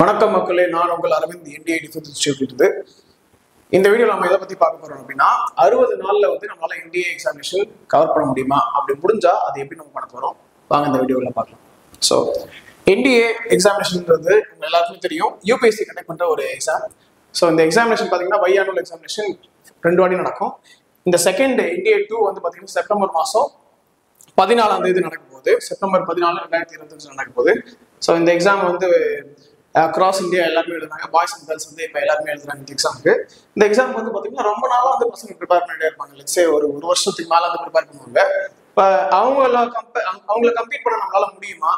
வணக்கம் மக்களே, நான் உங்கள் அரவிந்த். NDA defence institute. இந்த வீடியோ நம்ம எதை பத்தி பார்க்க போறோம் அப்படின்னா, 60 நாள்ல வந்து நம்மளால NDA எக்ஸாமினேஷன் கவர் பண்ண முடியுமா, அப்படி முடிஞ்சா அது எப்படி நம்ம பண்ண போறோம், வாங்க இந்த வீடியோவில் பார்க்கலாம். ஸோ NDA எக்ஸாமினேஷன்ன்றது எல்லாருக்குமே தெரியும், UPSC கண்டக்ட் பண்ற ஒரு எக்ஸாம். ஸோ இந்த எக்ஸாமினேஷன் பார்த்தீங்கன்னா பையானுவல் எக்ஸாமினேஷன் 2 வாட்டி நடக்கும். இந்த செகண்ட் NDA 2 வந்து பார்த்தீங்கன்னா செப்டம்பர் மாதம் 14ஆம் தேதி நடக்கும் போது, செப்டம்பர் 14, 2025 நடக்கும் போது. ஸோ இந்த எக்ஸாம் வந்து கிராஸ் இந்தியா எல்லாருமே எழுதுறாங்க, பாய்ஸ் அண்ட் கேர்ள்ஸ் வந்து இப்போ எல்லாருமே எழுதுறாங்க இந்த எக்ஸாமுக்கு. இந்த எக்ஸாம் வந்து பார்த்தீங்கன்னா ரொம்ப நாளாக வந்து பசங்க ப்ரிப்பேர் பண்ணிட்டே இருப்பாங்க. லெட்ஸே ஒரு வருஷத்துக்கு மேலே வந்து ப்ரிப்பேர் பண்ணுவாங்க. இப்போ அவங்கள கம்ப்ளீட் பண்ண நம்மளால முடியுமா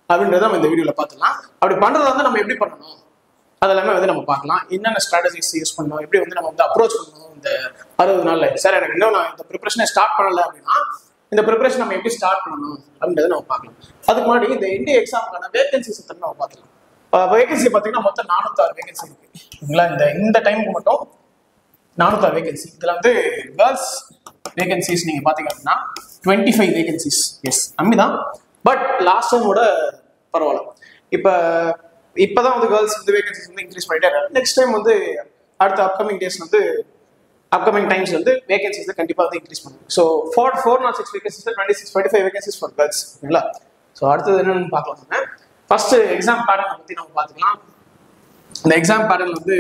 அப்படின்றத நம்ம இந்த வீடியோவில் பார்த்துக்கலாம். அப்படி பண்ணுறத வந்து நம்ம எப்படி பண்ணணும் அதெல்லாமே வந்து நம்ம பார்க்கலாம். என்னென்ன ஸ்ட்ராட்டஜிஸ் யூஸ் பண்ணணும், எப்படி வந்து நம்ம வந்து அப்ரோச் பண்ணணும் இந்த 60 நாளில். சார் எனக்கு இன்னும் நான் இந்த ப்ரிப்பரேஷனை ஸ்டார்ட் பண்ணலை அப்படின்னா, இந்த ப்ரிப்பரேஷன் நம்ம எப்படி ஸ்டார்ட் பண்ணணும் அப்படின்றத நம்ம பார்க்கலாம். அதுக்கு முன்னாடி இந்த NDA எக்ஸாமுக்கான வேகன்சிஸ் நம்ம பார்த்துக்கலாம். வேகன்சி பார்த்தீங்கன்னா மொத்தம் 406 வேகன்சி இருக்கு. இந்த டைமுக்கு மட்டும் 406 வேகன்சி. இதில் வந்து கேர்ள்ஸ் வேகன்சிஸ் நீங்கள் பார்த்தீங்க அப்படின்னா 25 வேகன்சிஸ். எஸ், கம்மி தான், பட் லாஸ்ட் டைமோட பரவாயில்ல. இப்போதான் வந்து கேர்ள்ஸ் வந்து வேகன்சிஸ் வந்து இன்க்ரீஸ் பண்ணிட்டே இருக்காங்க. நெக்ஸ்ட் டைம் வந்து அடுத்த அப்கமிங் டேஸ் வந்து அப்கமிங் டைம்ஸ் வந்து வேகன்சிஸ் கண்டிப்பாக வந்து இன்க்ரீஸ் பண்ணுங்க. So 406 vacancies 25 vacancies for girls. ஓகேங்களா? ஸோ அடுத்தது என்னென்னு பார்க்கலாம். ஃபர்ஸ்ட் எக்ஸாம் பேட்டர்னை பற்றி நம்ம பார்த்துக்கலாம். இந்த எக்ஸாம் பேட்டர்ல வந்து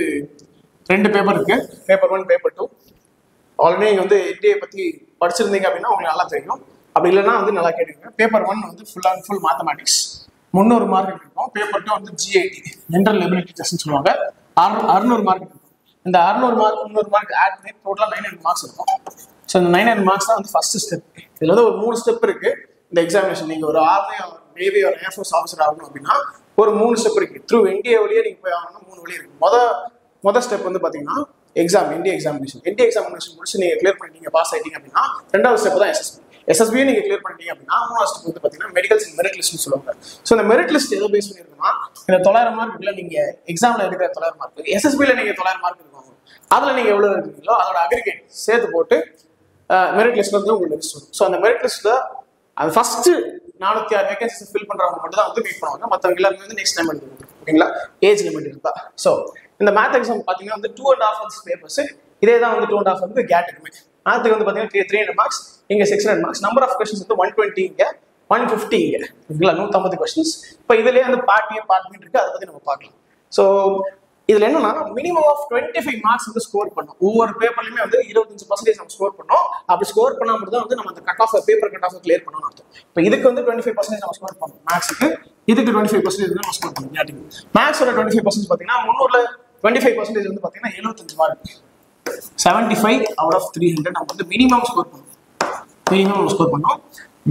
2 பேப்பர் இருக்கு, பேப்பர் 1, பேப்பர் 2. ஆல்ரெடி நீங்கள் வந்து NDA பற்றி படிச்சிருந்தீங்க அப்படின்னா உங்களுக்கு நல்லா தெரியும். அப்படி இல்லைன்னா வந்து நல்லா கேட்டுங்க. பேப்பர் 1 வந்து full and full mathematics, 300 mark இருக்கும். பேப்பர் 2 வந்து GIT, ஜென்ரல் எபிலிட்டி டெஸ்ட்னு சொல்லுவாங்க, 600 மார்க் இருக்கும். இந்த 600 மார்க் 300 மார்க் ஆட் பண்ணி டோட்டலாக 900 மார்க்ஸ் இருக்கும். ஸோ இந்த 900 மார்க்ஸ் தான் வந்து ஃபர்ஸ்ட் ஸ்டெப். இதில் வந்து ஒரு 3 ஸ்டெப் இருக்கு இந்த எக்ஸாமினேஷன். நீங்கள் ஒரு ஆர்மி, நேவி, ஒரு ஏர்ஃபோர்ஸ் ஆஃபீஸர் ஆகணும் அப்படின்னா ஒரு 3 ஸ்டெப் இருக்கு. த்ரூ NDA வழியே நீங்கள் போய் ஆகணும்னா 3 வழி இருக்கு. மொதல் ஸ்டெப் வந்து பார்த்தீங்கன்னா NDA எக்ஸாமினேஷன் முடிச்சு நீங்கள் கிளியர் பண்ணிட்டீங்க, பாஸ் ஆகிட்டீங்க அப்படின்னா 2வது ஸ்டெப் தான் SSB நீங்கள் கிளியர் பண்ணிட்டீங்க அப்படின்னா 3வது ஸ்டெப் வந்து பார்த்தீங்கன்னா மெடிக்கல்ஸ் மெரிட் லிஸ்ட்னு சொல்லுவாங்க. ஸோ இந்த மெரிட் லிஸ்ட் எதை பேஸ் பண்ணியிருக்குன்னா, இந்த 900 மார்க் இல்லை நீங்கள் எக்ஸாமில் எடுக்கிற 900 மார்க், SSBயில் நீங்கள் 900 மார்க் இருக்கும், அதில் நீங்கள் எவ்வளோ இருக்கீங்களோ அதோட அக்ரிகேட் சேர்த்து போட்டு மெரிட் லிஸ்ட் வந்து உங்களுக்கு லிஸ்ட் வரும். ஸோ அந்த மெரிட் லிஸ்ட்டில் அது ஃபர்ஸ்ட் 406 வேகன்சிஸ் ஃபில் பண்றவங்க மட்டும் தான் வந்து மீட் பண்ணுவாங்க. மற்றவங்க எல்லாருமே வந்து நெக்ஸ்ட் டைம் எடுத்துக்கணும். ஓகேங்களா? ஏஜ் லிமிட் இருந்தா. ஸோ இந்த மேத் எக்ஸாம் பார்த்தீங்கன்னா வந்து 2.5 months பேப்பர்ஸ். இதே தான் வந்து 2.5 வந்து கேட்டுக்குமே. மேத்துக்கு வந்து பார்த்தீங்கன்னா 300 மார்க்ஸ், இங்கே 600 மார்க்ஸ். நம்பர் ஆஃப் கொஸ்டின்ஸ் வந்து 120, இங்கே 150, இங்கே ஓகேங்களா 150 கொஸ்டின்ஸ். இப்போ இதுலேயே வந்து பார்ட் இருக்கு, அதை பற்றி நம்ம பார்க்கலாம். ஸோ இதுல என்னன்னா மினிமம் ஆஃப் 25 மார்க்ஸ் வந்து ஸ்கோர் பண்ணும். ஒவ்வொரு பேப்பர்லயுமே வந்து 25% நம்ம ஸ்கோர் பண்ணோம். அப்படி ஸ்கோர் பண்ணா மட்டும் தான் வந்து நம்ம அந்த பேப்பர் கட் ஆஃப் கிளியர் பண்ணணும் அர்த்தம். இப்போ இதுக்கு வந்து 25% நம்ம ஸ்கோர் பண்ணணும் மேக்ஸுக்கு, இதுக்கு 25% நம்ம ஸ்கோர் பண்ணணும். மேக்ஸோட 25% பார்த்தீங்கன்னா 300ல 25% வந்து பார்த்தீங்கன்னா 75 மார்க், 75 out of 300 நம்ம வந்து மினிமம் ஸ்கோர் பண்ணோம்.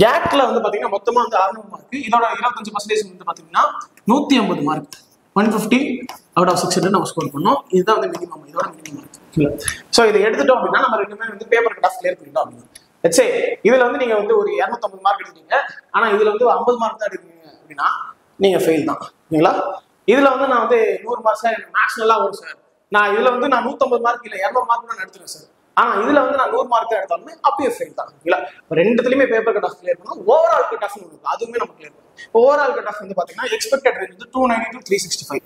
கேட்ல வந்து பார்த்தீங்கன்னா மொத்தமா வந்து 600 மார்க், இதோட 25% வந்து பார்த்தீங்கன்னா 150 மார்க், 150 out of 600 நம்ம ஸ்கோர் பண்ணோம். இதுதான் வந்து மினிமம், இதோட மினிமம். ஸோ இதை எடுத்துட்டோம் அப்படின்னா நம்ம 2 பேர் வந்து பேப்பர் கட் ஆஃப் கிளியர் பண்ணிட்டோம் அப்படின்னா. லெட்ஸ் சே இதுல வந்து நீங்க வந்து ஒரு 250 மார்க் எடுத்தீங்க, ஆனா இதுல வந்து 50 மார்க் தான் எடுக்கிறீங்க அப்படின்னா நீங்க ஃபெயில் தான். ஓகேங்களா? இதுல வந்து நான் வந்து 100 மார்க் சார், எனக்கு மேக்ஸ் நல்லா வரும் சார், நான் இதுல வந்து நான் 150 மார்க் இல்லை 200 மார்க் நான் எடுத்துருவேன் சார், ஆனா இதுல வந்து நான் 100 மார்க் தான் எடுத்தாலுமே அப்பயே ஃபெயில் தான். ஓகேங்களா? ரெண்டுத்துலயுமே பேப்பர் கட் ஆஃப் கிளியர் பண்ணோம். ஓவரால் கட் ஆஃப் அதுவுமே நம்ம கிளியர் பண்ணோம். ஓவரால் கட் ஆஃப் வந்து பாத்தீங்கன்னா எக்ஸ்பெக்டட் ரேஞ்ச் வந்து 290 to 365.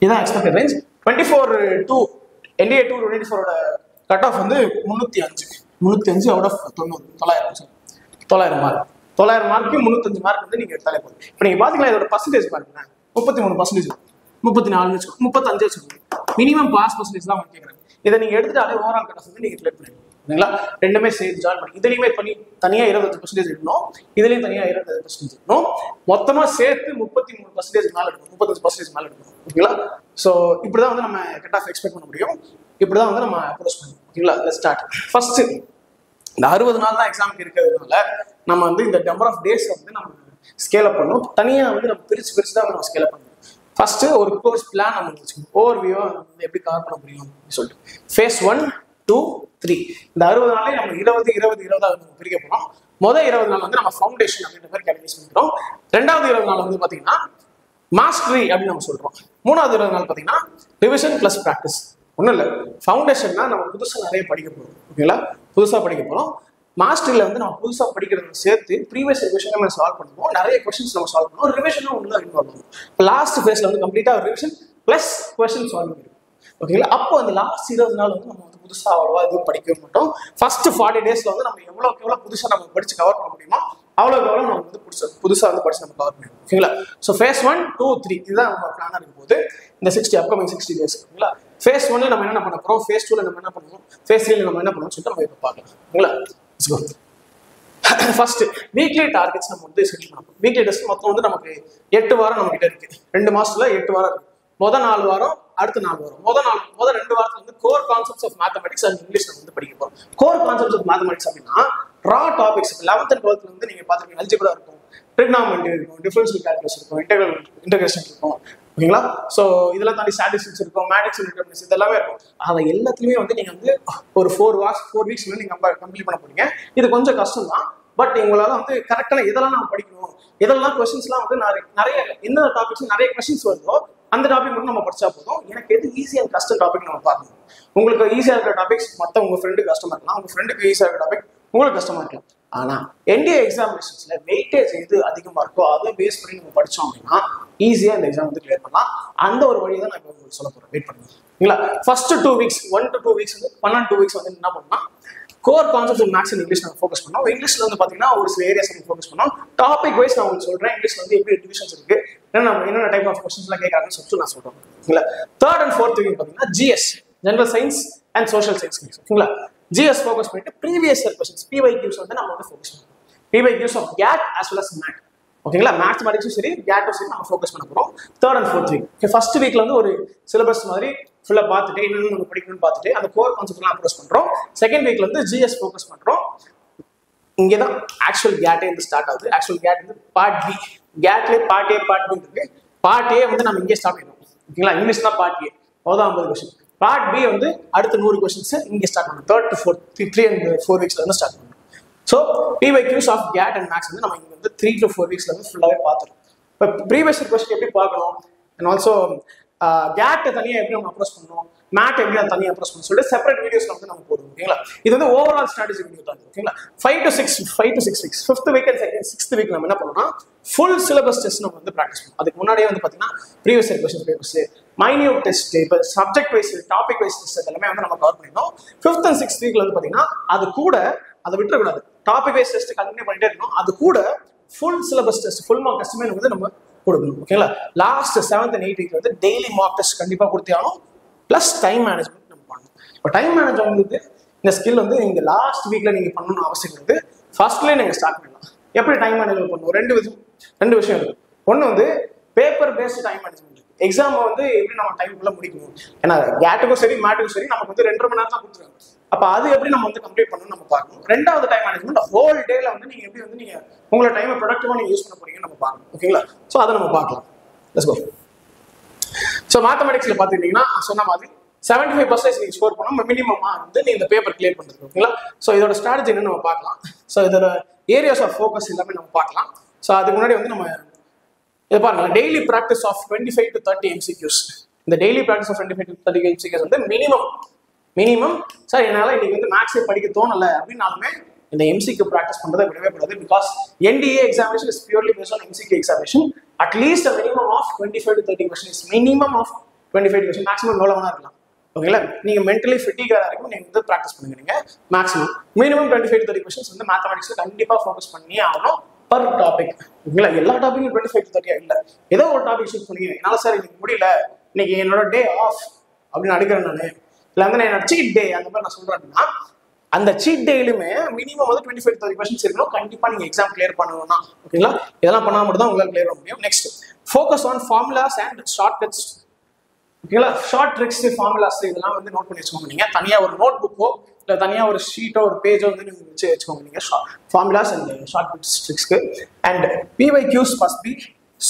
இதுதான் expected range. 24 NDA 224 cut off வந்து 305 out of 900 mark. 900 mark 305 mark வந்து நீங்க எடுத்தாலே போதும். இப்போ நீங்க பாத்தீங்கன்னா இதோட பர்சன்டேஜ் பாருங்க, 33%, 34, 35 வச்சுக்கோங்க. மினிமம் பாஸ் பர்சன்டேஜ் தான் அவங்க கேட்குறாங்க. இதை நீங்க எடுத்துட்டாலே ஓவரால் கட் ஆஃப் வந்து நீங்க கிளியர் பண்ணிடுங்க. ஓகேங்களா? ரெண்டுமே சேர்த்து ஜாயின் பண்ணி இதுலையுமே பண்ணி தனியாக 25% எடுக்கணும், இதுலையும் தனியாக 25% எடுக்கணும். மொத்தமாக சேர்த்து 33% மேலே எடுக்கணும், 35% மேலே எடுக்கணும். ஓகேங்களா? ஸோ இப்படிதான் வந்து நம்ம கட் ஆஃப் எக்ஸ்பெக்ட் பண்ண முடியும். இப்படிதான் வந்து நம்ம அப்ரோச் பண்ணணும். ஓகேங்களா? Let's start. ஃபர்ஸ்ட் இந்த 60 நாள் தான் எக்ஸாமுக்கு இருக்கிறதுனால நம்ம வந்து இந்த நம்பர் ஆஃப் டேஸ் வந்து நம்ம ஸ்கேல் அப் பண்ணணும். தனியாக வந்து நம்ம பிரிச்சு தான் நம்ம ஸ்கேல் அப் பண்ணணும். ஃபர்ஸ்ட் ஒரு கோர்ஸ் பிளான் நம்ம வச்சுக்கணும், ஓவர்வியூவா வந்து எப்படி கவர் பண்ண முடியும் அப்படின்னு சொல்லிட்டு. ஃபேஸ் 1, 2, 3 இந்த 60 நாளே நம்ம 20 நம்ம பிரிக்க போறோம். முதல் 20 நாள் வந்து நம்ம ஃபவுண்டேஷன் அப்படின்ற மாதிரி கேட்டகரைஸ் பண்ணிக்கிறோம். 2வது 20 நாள் வந்து பாத்தீங்கன்னா மாஸ்டரி அப்படின்னு நம்ம சொல்றோம். 3வது 20 நாள் பாத்தீங்கன்னா ரிவிஷன் பிளஸ் பிராக்டிஸ். ஒன்றும் இல்லை, ஃபவுண்டேஷன்னா நம்ம புதுசாக நிறைய படிக்க போகிறோம். ஓகேங்களா? புதுசாக படிக்க போகிறோம். மாஸ்டர்ல வந்து நம்ம புதுசாக படிக்கிறத சேர்த்து ப்ரீவியஸ் கொஸ்டின் நம்ம சால்வ் பண்ணுவோம், நிறைய கொஸ்டின்ஸ் நம்ம சால்வ் பண்ணுவோம், ரிவிஷனும் உள்ள இன்வால்வ் ஆகும். லாஸ்ட் ஃபேஸ்ல வந்து கம்ப்ளீட்டா ரிவிஷன் பிளஸ் கொஸ்டின் சால்விங் இருக்கும். ஓகேங்களா? அப்போ அந்த லாஸ்ட் 20 நாள் வந்து நம்ம வந்து புதுசாக அவ்வளோவா எதுவும் படிக்க மாட்டோம். ஃபர்ஸ்ட் 40 டேஸ்ல வந்து நம்ம எவ்வளோ புதுசாக நம்ம படிச்சு கவர் பண்ண முடியுமோ அவ்வளோக்கு எவ்வளோ நம்ம வந்து புதுசாக வந்து படிச்சு நம்ம கவர் பண்ணிடுவோம். ஓகேங்களா? ஸோ ஃபேஸ் 1, 2, 3 இதுதான் நம்ம பிளானாக இருக்கும் போது இந்த 60 அப்கமிங் 60 டேஸ். ஓகேங்களா? ஃபேஸ் 1ல நம்ம என்ன பண்ண போகிறோம், ஃபேஸ் 2ல நம்ம என்ன பண்ணுவோம், ஃபேஸ் 3ல நம்ம என்ன பண்ணுவோம் சொல்லிட்டு நம்ம இப்போ பார்க்கலாம். ஓகேங்களா? ஃபர்ஸ்ட் வீக்லி டார்கெட்ஸ் நம்ம வந்து செட் பண்ணணும். வீக்லி டெஸ்ட் மொத்தம் வந்து நமக்கு 8 வாரம் நம்ம கிட்ட இருக்கு. 2 மாசத்துல 8 வாரம் இருக்கு. முதல் 4 வாரம், அடுத்த 4 வாரம். முதல் 2 வாரத்துல வந்து core concepts of mathematics and English நம்ம வந்து படிக்க போறோம். கோர் கான்செப்ட்ஸ் ஆஃப் மேத்தமெட்டிக்ஸ் அப்படின்னா ரா டாபிக்ஸ் 11th and 12th வந்து நீங்க பாத்துருக்கீங்க, அல்ஜிப்ரா இருக்கும், ட்ரிகனாமெட்ரி இருக்கும், டிஃபரன்ஷியல் கால்குலஸ் இருக்கும், இன்டகிரேஷன் இருக்கும். ஓகேங்களா? ஸோ இதெல்லாம் தாண்டி ஸ்டாட்டிஸ்டிக்ஸ் இருக்கும், மேட்ரிக்ஸ் இன்டர்மினன்ஸ் இதெல்லாமே இருக்கும். அதை எல்லாத்துலயுமே வந்து நீங்க வந்து ஒரு 4 வீக்ஸ் வந்து நீங்க கம்ப்ளீட் பண்ண போறீங்க. இது கொஞ்சம் கஷ்டம் தான். பட் உங்களால வந்து கரெக்டான இதெல்லாம் நான் படிக்கணும், இதெல்லாம் கொஸ்டின்ஸ்லாம் வந்து நிறைய என்ன டாபிக்ஸ் நிறைய கொஸ்டின்ஸ் வருதோ அந்த டாபிக் மட்டும் நம்ம படிச்சா போதும். எனக்கு எது ஈஸியா அண்ட் கஷ்டம் டாபிக் நம்ம பார்க்கணும். உங்களுக்கு ஈஸியா இருக்கிற டாபிக்ஸ் மற்ற உங்க ஃப்ரெண்டுக்கு கஷ்டமா இருக்கலாம், உங்க ஃப்ரெண்டுக்கு ஈஸியா இருக்கிற டாபிக் உங்களுக்கு கஷ்டமா இருக்கலாம். ஆனா என்டிஏ எக்ஸாமினேஷன்ஸ்ல வெயிட்டேஜ் எது அதிகமா இருக்கோ அதை பேஸ் பண்ணி நம்ம படிச்சோம் அப்படின்னா ஈஸியா இந்த எக்ஸாம் வந்து கிளியர் பண்ணலாம். அந்த ஒரு வழியை தான் நான் இப்போ உங்களுக்கு சொல்ல போறேன். வெயிட் பண்ணுங்க. ஓகேங்களா? ஃபர்ஸ்ட் 2 வீக்ஸ் 1 to 2 வீக்ஸ் வந்து 2 வீக்ஸ் வந்து என்ன பண்ணா core concepts maths and English நம்ம ஃபோக்கஸ் பண்ணோம். இங்கிலீஷ்ல வந்து பாத்தீங்கன்னா ஒரு சில ஏரியாஸ் நம்ம ஃபோக்கஸ் பண்ணோம். டாபிக் வைஸ் நான் உங்களுக்கு சொல்றேன். இங்கிலீஷ்ல வந்து எப்படி டிவிஷன்ஸ் இருக்கு, என்னென்ன டைப் ஆஃப் கொஸ்டின்ஸ்லாம் கேட்கறாங்கன்னு சொல்லிட்டு நான் சொல்றேன். ஓகேங்களா? 3rd and 4th வீக் பாத்தீங்கன்னா GS, general science and social science. ஓகேங்களா? ஜிஎஸ் ஃபோக்கஸ் பண்ணிட்டு ப்ரீவியஸ் இயர் கொஸ்டின்ஸ் பிஒய்க்யூஸ் வந்து நம்ம வந்து ஃபோக்கஸ் பண்ணுவோம். PYQs of GAT as well as math. ஓகேங்களா? மேத்தமெட்டிக்ஸும் சரி கேட்டும் சரி நம்ம ஃபோக்கஸ் பண்ண போறோம் 3rd and 4th week. Okay, first வீக்ல வந்து ஒரு சிலபஸ் மாதிரி ஃபுல்லா பார்த்துட்டு என்னென்ன நம்ம படிக்கணும்னு பார்த்துட்டு அந்த கோர் கான்செப்ட்லாம் அப்ரோச் பண்றோம். செகண்ட் வீக்ல வந்து ஜிஎஸ் ஃபோக்கஸ் பண்றோம். இங்கே தான் ஆக்சுவல் கேட்டே வந்து ஸ்டார்ட் ஆகுது. ஆக்சுவல் கேட் வந்து பார்ட் பி. கேட்லேயே பார்ட் ஏ பார்ட் பி இருக்கு. பார்ட் ஏ வந்து நம்ம இங்கே ஸ்டார்ட் பண்ணுவோம். ஓகேங்களா? இங்கிலீஷ் தான் பார்ட் ஏ, அவ்வளோதான் 50 கொஸ்டின். பார்ட் பி வந்து அடுத்த 100 கொஸ்டின்ஸ் இங்கே ஸ்டார்ட் பண்ணுவோம். 3rd to 4th 3 and 4 வீக்ஸ்ல வந்து ஸ்டார்ட் பண்ணுவோம். So PYQs of GAT and maths வந்து நம்ம இங்கே வந்து 3 to 4 வீக்ஸ்ல வந்து ஃபுல்லாகவே பார்த்துருவோம். இப்போ ப்ரீவியஸ் கொஸ்டின் எப்படி பார்க்கணும் அண்ட் ஆல்சோ கேட்டை தனியாக எப்படி நம்ம அப்ரோச் பண்ணணும், மேட் எப்படி நான் தனியாக அப்ரோச் பண்ணணும் சொல்லிட்டு செப்பரேட் வீடியோஸ்ல வந்து நம்ம போடுவோம். ஓகேங்களா? இது வந்து ஓவரால் ஸ்ட்ராட்டஜி வீடியோ தான். ஓகேங்களா? 5 to 6 weeks 5th week and 6th week நம்ம என்ன பண்ணோம்னா ஃபுல் சிலபஸ் டெஸ்ட் நம்ம வந்து ப்ராக்டிஸ் பண்ணுவோம். அதுக்கு முன்னாடியே வந்து பார்த்தீங்கன்னா previous year question papers, minute test, இப்போ subject wise topic wise test எல்லாமே வந்து நம்ம கவர் பண்ணிருந்தோம். 5th and 6th வீக்ல வந்து பார்த்தீங்கன்னா அது கூட அதை விட்டுறக்கூடாது. டாபிக் வைஸ் டெஸ்ட் கண்டினியூ பண்ணிட்டே இருக்கணும். அது கூட full syllabus test full mark டெஸ்ட்டுமே வந்து நம்ம கொடுக்கணும். ஓகேங்களா? Last 7th and 8th week வந்து டெய்லி மார்க் டெஸ்ட் கண்டிப்பாக கொடுத்தே ஆகணும். ப்ளஸ் டைம் மேனேஜ்மெண்ட் நம்ம பண்ணணும். இப்போ டைம் மேனேஜ்மெண்ட் இந்த ஸ்கில் வந்து நீங்க லாஸ்ட் வீக்ல நீங்க பண்ணணும்னு அவசியம் இருக்குது. ஃபர்ஸ்ட்லேயே நீங்க ஸ்டார்ட் பண்ணலாம். எப்படி டைம் மேனேஜ்மெண்ட் பண்ணணும்? ரெண்டு விஷயம் இருக்கு. ஒன்று வந்து paper paste time management. Exam வந்து எப்படி நம்ம டைமுக்குள்ள முடிக்கணும். ஏன்னா கேட்டுக்கும் சரி மேட்டுக்கும் சரி நமக்கு வந்து 2.5 மணி நேரம் தான் கொடுத்துருக்காங்க. அப்போ அது எப்படி நம்ம வந்து கம்ப்ளீட் பண்ணணும்னு நம்ம பார்க்கணும். ரெண்டாவது டைம் மேனேஜ்மெண்ட் ஹோல் டேல வந்து நீங்க எப்படி வந்து நீங்க உங்களோட டைமை ப்ரொடக்டிவா நீங்க யூஸ் பண்ண போறீங்கன்னு நம்ம பார்க்கணும். ஓகேங்களா? ஸோ அதை நம்ம பார்க்கலாம். Let's go. ஸோ மேத்தமெட்டிக்ஸ்ல பார்த்துக்கிட்டீங்கன்னா சொன்ன மாதிரி 75% நீங்க ஸ்கோர் பண்ணணும் மினிமமா வந்து நீங்க இந்த பேப்பர் கிளியர் பண்றது. ஓகேங்களா? ஸோ இதோட ஸ்ட்ராட்டஜி என்னன்னு நம்ம பார்க்கலாம். ஸோ இதோட ஏரியாஸ் ஆஃப் ஃபோக்கஸ் எல்லாமே நம்ம பார்க்கலாம். ஸோ அதுக்கு முன்னாடி வந்து நம்ம இதை பாருங்க, daily practice of 25 to 30 MCQs. இந்த daily practice of 25 to 30 MCQs வந்து மினிமம் சார் என்னால் இன்னைக்கு வந்து மேக்ஸே படிக்க தோணலை அப்படின்னாலுமே இந்த எம்சிக்யூ ப்ராக்டிஸ் பண்ணுறதை விடவே கூடாது. Because NDA examination is purely based on MCQ examination. At least minimum of 25 to 30 questions, minimum of 25 question, maximum எவ்வளோ வேணா இருக்கலாம். ஓகேங்களா? நீங்க மென்டலி ஃபிட்டிகா இருக்கும் நீங்க வந்து ப்ராக்டிஸ் பண்ணுங்க. நீங்க மேக்ஸிமம் மினிமம் 25 to 30 கொஸ்டின்ஸ் வந்து மேத்தமெட்டிக்ஸ்ல கண்டிப்பா ஃபோக்கஸ் பண்ணி ஆகணும் பர் டாபிக். ஓகேங்களா? எல்லா டாபிக்கும் 25 to 30 இல்ல, ஏதோ ஒரு டாபிக் சூஸ் பண்ணீங்க. என்னால சார் இன்னைக்கு முடியல, இன்னைக்கு என்னோட டே ஆஃப் அப்படின்னு அடிக்கிறேன் நானு, இல்லை வந்து என்னோட சீட் டே அந்த மாதிரி நான் சொல்றேன் அப்படின்னா அந்த சீட் டேலுமே மினிமம் வந்து 25 to 30 கொஸ்டின்ஸ் இருக்கணும். கண்டிப்பா நீங்க எக்ஸாம் கிளியர் பண்ணணும்னா. ஓகேங்களா? இதெல்லாம் பண்ணா மட்டும் தான் உங்களால கிளியர் பண்ண முடியும். Next focus on formulas and short cuts. ஓகேங்களா? ஷார்ட் ட்ரிக்ஸ், ஃபார்முலாஸ் இதெல்லாம் வந்து நோட் பண்ணி வச்சுக்கோங்க. நீங்க தனியா ஒரு நோட் புக்கோ இல்லை தனியா ஒரு ஷீட்டோ ஒரு பேஜோ வந்து நீங்க வச்சுக்கோங்க. நீங்க ஃபார்முலாஸ் அண்ட் ஷார்ட் ட்ரிக்ஸ்க்கு. And PYQs must be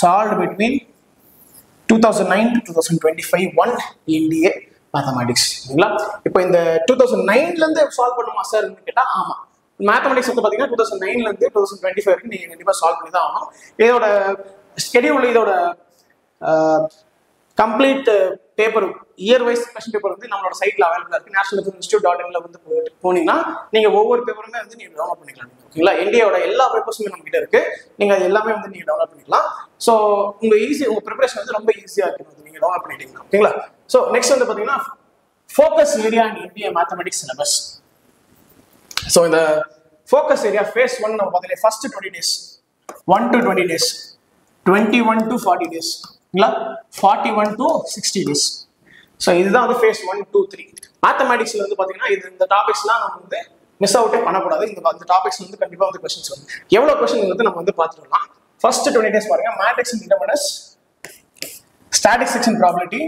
solved between 2009 to 2025 one NDA mathematics. ஓகேங்களா? இப்போ இந்த 2009ல இருந்து சால்வ் பண்ணுமா சார் கேட்டா ஆமா. மேத்தமெட்டிக்ஸ் வந்து பாத்தீங்கன்னா 2009ல இருந்து 2025 வரைக்கும் நீங்க கண்டிப்பா சால்வ் பண்ணி தான் ஆகணும். இதோட ஸ்கெடியூல், இதோட complete paper year wise question paper வந்து நம்மளோட சைட்ல அவைலபிளா இருக்கு. நேஷனல் டிஃபென்ஸ் இன்ஸ்டியூட்.inல வந்து போனீங்கன்னா நீங்க ஒவ்வொரு பேப்பருமே வந்து நீங்க டவுன்லோட் பண்ணிக்கலாம். ஓகேங்களா, இந்தியாவோட எல்லா பேப்பர்ஸுமே நம்ம கிட்ட இருக்கு. நீங்க அது எல்லாமே வந்து நீங்க டவுன்லோட் பண்ணிக்கலாம். ஸோ உங்க ப்ரிப்பரேஷன் வந்து ரொம்ப ஈஸியா இருக்கும் நீங்க டவுன்லோட் பண்ணிட்டீங்கன்னா. ஓகேங்களா, ஸோ நெக்ஸ்ட் வந்து பாத்தீங்கன்னா focus area in India mathematics syllabus. So இந்த ஃபோக்கஸ் ஏரியா ஃபேஸ் 1 நம்ம பார்த்தீங்கன்னா first 20 days 1 to 20 days 21 to 40 days 41 to 60 days. So இதுதான் வந்து ஃபேஸ் 1, 2, 3. மேத்தமெட்டிக்ஸ்ல வந்து பாத்தீங்கன்னா இந்த டாபிக்ஸ்லாம் நம்ம வந்து மிஸ் அவுட்டே பண்ணக்கூடாது. இந்த டாபிக்ஸ் வந்து கண்டிப்பா வந்து கொஸ்டின்ஸ் வரும். எவ்வளவு கொஸ்டின் வந்து நம்ம வந்து பார்த்துக்கலாம். ஃபர்ஸ்ட் 20 days பாருங்க, matrix and determinants, statistics and probability,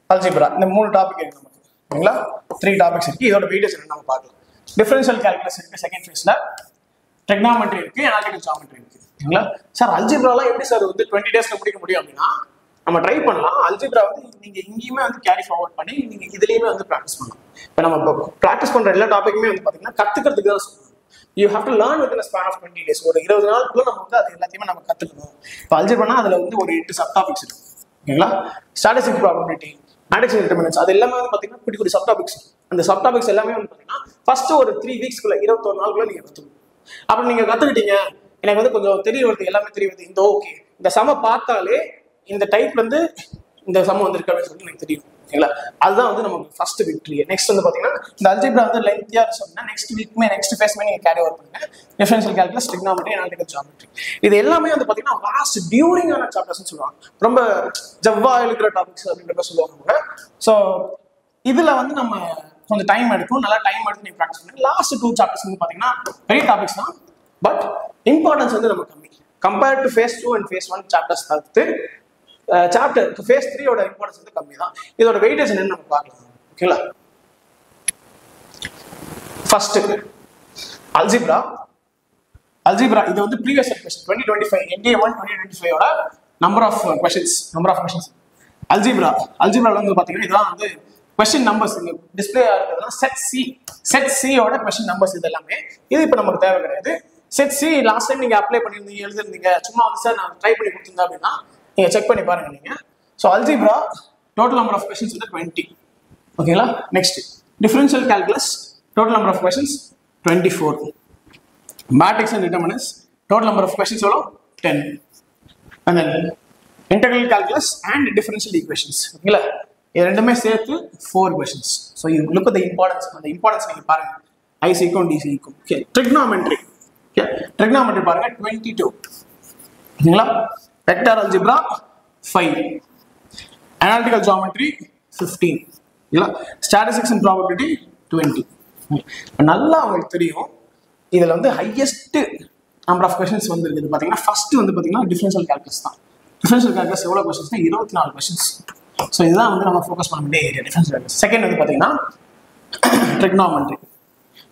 algebra, இந்த 3 டாபிக் இருக்கு நமக்கு. ஓகேங்களா, 3 டாபிக்ஸ் இருக்கு. இதோட வெயிட்டேஜ் நம்ம பார்க்கலாம். டிஃபரன்ஷியல் கால்குலஸ் இருக்கு செகண்ட் ஃபேஸ்ல, ட்ரிகனாமெட்ரி இருக்கு, அனாலிட்டிக்கல் ஜியோமெட்ரி இருக்கு. ஓகேங்களா சார், அல்ஜிப்ராலாம் எப்படி சார் வந்து 20 daysல முடிக்க முடியும் அப்படின்னா நம்ம ட்ரை பண்ணலாம். அல்ஜிப்ரா வந்து நீங்க இங்கேயுமே வந்து கேரி ஃபார்வர்ட் பண்ணி நீங்க இதுலயுமே வந்து ப்ராக்டிஸ் பண்ணலாம். இப்போ நம்ம ப்ராக்டிஸ் பண்ற எல்லா டாபிக்குமே வந்து பாத்தீங்கன்னா கத்துக்கிறதுக்கு தான் சொல்லுவோம். You have to learn with span of 20 days. ஒரு 20 நாளுக்குள்ள நம்ம வந்து அது எல்லாத்தையுமே நம்ம கத்துக்கணும். இப்போ அல்ஜிப்ரானா அதுல வந்து ஒரு 8 சப் டாபிக்ஸ் இருக்கு. ஓகேங்களா, statistics, probability, matrix and determinants, அது எல்லாமே வந்து பாத்தீங்கன்னா குட்டி குட்டி சப் டாபிக்ஸ். அந்த சப் டாபிக்ஸ் எல்லாமே வந்து பாத்தீங்கன்னா ஃபர்ஸ்ட் ஒரு 3 weeksக்குள்ள 21 நாளுக்குள்ள நீங்க கத்துக்கணும். அப்படி நீங்க கத்துக்கிட்டீங்க, எனக்கு வந்து கொஞ்சம் தெரிய வருது, எல்லாமே தெரிய வருது, இந்த ஓகே இந்த சம பார்த்தாலே இந்த டைப்ல இருந்து இந்த சமம் வந்திருக்கு அப்படின்னு சொல்லி எனக்கு தெரியும். ஓகேங்களா, அதுதான் வந்து நமக்கு ஃபர்ஸ்ட் விக்டரி. நெக்ஸ்ட் வந்து பாத்தீங்கன்னா இந்த அல்ஜிப்ரா வந்து லென்த்தியா சொன்னா நெக்ஸ்ட் வீக்மே நெக்ஸ்ட் ஃபேஸ்மே நீங்க கேரி ஓவர் பண்ணுங்க. Differential calculus, trigonometry, analytical geometry, இது எல்லாமே வந்து பாத்தீங்கன்னா வாஸ்ட் டியூரிங் ஆன சாப்டர்ஸ்னு சொல்லுவாங்க. ரொம்ப ஜவ்வா இருக்கிற டாபிக்ஸ் அப்படின்ற சொல்லுவாங்க. ஸோ இதுல வந்து நம்ம கொஞ்சம் டைம் எடுக்கும், நல்லா டைம் எடுத்து நீங்க ப்ராக்டிஸ் பண்ணுங்க. லாஸ்ட் 2 சாப்டர்ஸ் வந்து பாத்தீங்கன்னா பெரிய டாபிக்ஸ் தான், பட் இம்பார்ட்டன்ஸ் வந்து நம்ம கம்மி compared to phase 2 and phase 1 chapters தவிர்த்து சாப்டர் ஃபேஸ் 3 ஓட இம்பார்ட்டன்ஸ் வந்து கம்மி தான். இதோட வெயிட்டேஜ் என்னன்னு நம்ம பார்க்கலாம். ஓகேங்களா, ஃபர்ஸ்ட் அல்ஜிப்ரா இது வந்து ப்ரீவியஸ் இயர் கொஸ்டின் 2025 NDA 1 2025 ஓட நம்பர் ஆஃப் கொஸ்டின்ஸ். அல்ஜிப்ரால வந்து பாத்தீங்கன்னா இதெல்லாம் வந்து கொஸ்டின் நம்பர்ஸ் இங்க டிஸ்பிளே ஆகுறதுனா செட் சி ஓட கொஸ்டின் நம்பர்ஸ். இது எல்லாமே இது இப்போ நமக்கு தேவை கிடையாது. செட் சி லாஸ்ட் டைம் நீங்க அப்ளை பண்ணிருந்தீங்க, எழுதிருந்தீங்க, சும்மா வந்து சார் நான் ட்ரை பண்ணி கொடுத்துருந்தேன் அப்படின்னா நீங்க செக் பண்ணி பாருங்க நீங்க. So algebra total number of questions வந்து 20. ஓகேங்களா, next differential calculus total number of questions 24. Matrix and determinants total number of questions எவ்வளோ 10. And then integral calculus and differential equations. ஓகேங்களா, இது ரெண்டுமே சேர்த்து 4 கொஸ்டின்ஸ். ஸோ இது லுக் அட் தி இம்பார்ட்டன்ஸ். அந்த importance நீங்க பாருங்க, ஐசிக்கும் டிசிக்கும். ஓகே, ட்ரிகனாமெட்ரி பாருங்க 22. ஓகேங்களா, வெக்டர் அல்ஜிப்ரா 5, அனாலிட்டிக்கல் ஜியோமெட்ரி 15, இல்ல ஸ்டாட்டிஸ்டிக்ஸ் அண்ட் ப்ராபபிலிட்டி 20. நல்லா உங்களுக்கு தெரியும் இதுல வந்து ஹையஸ்ட் நம்பர் ஆஃப் கொஸ்டின்ஸ் வந்து இருக்குது பாத்தீங்கன்னா ஃபர்ஸ்ட் வந்து பாத்தீங்கன்னா டிஃபரன்ஷியல் கால்குலஸ் தான். டிஃபரன்ஷியல் கால்குலஸ் எவ்வளவு கொஸ்டின்ஸ்னா 24 கொஸ்டின்ஸ். ஸோ இதுதான் வந்து நம்ம ஃபோக்கஸ் பண்ண வேண்டிய ஏரியா டிஃபரன்ஷியல் கால்குலஸ். செகண்ட் வந்து பாத்தீங்கன்னா ட்ரிகனாமெட்ரி.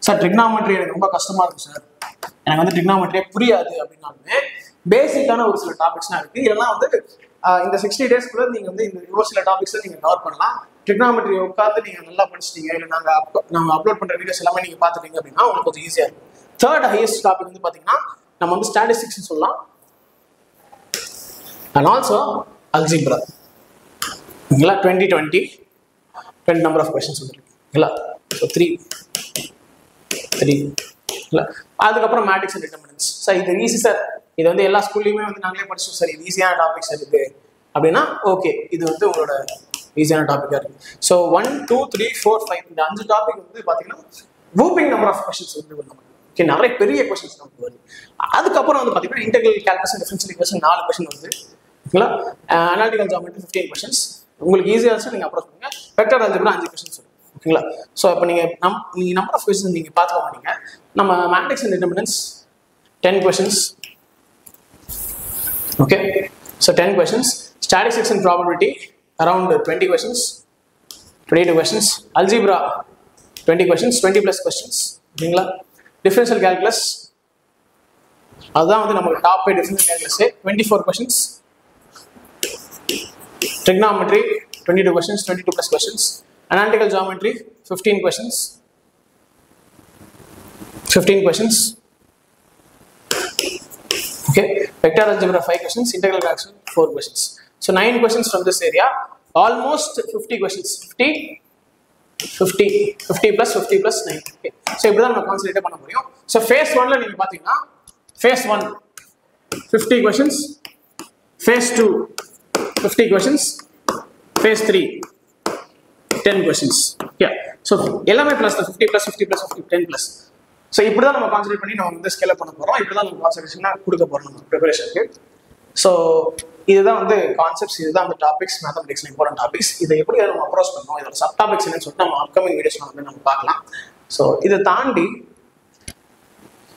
சார் ட்ரிகனாமெட்ரி எனக்கு ரொம்ப கஷ்டமா இருக்கு சார், எனக்கு வந்து ட்ரிகனாமெட்ரியே புரியாது அப்படின்னாலுமே பேசிக்கான ஒரு சில டாபிக்ஸ்லாம் இருக்கு. இதெல்லாம் வந்து இந்த 60 daysக்குள்ள நீங்க வந்து இந்த ஒரு சில டாபிக்ஸ் நீங்க கவர் பண்ணலாம். ட்ரிகனாமெட்ரி உட்காந்து நீங்க நல்லா படிச்சிட்டீங்க, இல்லை நாங்க அப்லோட் பண்ற வீடியோஸ் எல்லாமே நீங்க பாத்துட்டீங்க அப்படின்னா உங்களுக்கு கொஞ்சம் ஈஸியா இருக்கும். தேர்ட் ஹையஸ்ட் டாபிக் வந்து பாத்தீங்கன்னா நம்ம வந்து ஸ்டாட்டிஸ்டிக்ஸ் சொல்லலாம், அண்ட் ஆல்சோ அல்ஜிப்ரா. ஓகேங்களா, 20 நம்பர் ஆஃப் கொஸ்டின்ஸ் வந்துருக்கு. ஓகேங்களா, ஸோ 3 இல்லை, அதுக்கப்புறம் மேட்ரிக்ஸ் அண்ட் டிட்டர்மினன்ட்ஸ். சார் இது ஈஸி சார், இது வந்து எல்லா ஸ்கூல்லையுமே வந்து நாங்களே படிச்சோம் சார், இது ஈஸியான டாபிக்ஸ் இருக்கு அப்படின்னா ஓகே, இது வந்து உங்களோட ஈஸியான டாபிக்காக இருக்கு. ஸோ 1, 2, 3, 4, 5 இந்த 5 டாபிக் வந்து பார்த்தீங்கன்னா வூப்பிங் நம்பர் ஆஃப் கொஸ்டின்ஸ் வந்து நமக்கு ஓகே, நிறைய பெரிய கொஸ்டின்ஸ் நமக்கு வருது. அதுக்கப்புறம் வந்து பார்த்தீங்கன்னா integral calculus and differential equation 4 question வந்து. ஓகேங்களா, அனாலிட்டிக்கல் ஜியோமெட்ரி 15 கொஸ்டின்ஸ். உங்களுக்கு ஈஸியாக இருந்துச்சு நீங்கள் அப்ரோச் பண்ணுங்க. வெக்டர் அல்ஜிப்ரா 5 கொஸ்டின்ஸ் வரும். ஓகேங்களா, ஸோ இப்போ நீங்கள் நம்பர் ஆஃப் கொஸ்டின்ஸ் நீங்கள் பார்த்துக்க மாட்டீங்க. நம்ம matrix and determinants 10 questions. Okay, so 10 questions. Statistics and probability around 20 questions, 22 questions. Algebra 20 questions, 20 plus questions. ஓகேங்களா, டிஃபரன்ஷியல் கால்குலஸ் அதுதான் வந்து நமக்கு top 5 differential calculus 24 questions. Trigonometry 22 questions, 22 plus questions. Analytical geometry 15 questions. Okay, vector algebra 5 questions, integral calculus 4 questions. So 9 questions from this area, almost 50 questions 50 plus 9. Okay. So இப்படிதான் நம்ம concentrate பண்ண முடியும். So face 1ல நீங்க பாத்தீங்கன்னா face 1 50 questions, phase 2 50 questions, phase 3 10 questions. Yeah. So எல்லாமே plus 50 plus 50 plus 50 10 plus. So இப்படிதான் நம்ம concentrate பண்ணி நம்ம வந்து ஸ்கேல் அப் பண்ண போறோம். இப்படிதான் நம்ம கான்சன்ட்ரேஷனா கொடுக்க போறோம் நம்ம ப்ரிப்பரேஷனுக்கு. ஸோ இதுதான் வந்து கான்செப்ட்ஸ், இதுதான் வந்து டாபிக்ஸ், மேத்தமெட்டிக்ஸ்ல இம்பார்ட்டன்ட் டாபிக்ஸ். இதை எப்படி நம்ம அப்ரோச் பண்ணோம், இதோட சப் டாபிக்ஸ் என்னன்னு சொல்லிட்டு நம்ம அப்கமிங் வீடியோஸ்ல வந்து நம்ம பார்க்கலாம். ஸோ இதை தாண்டி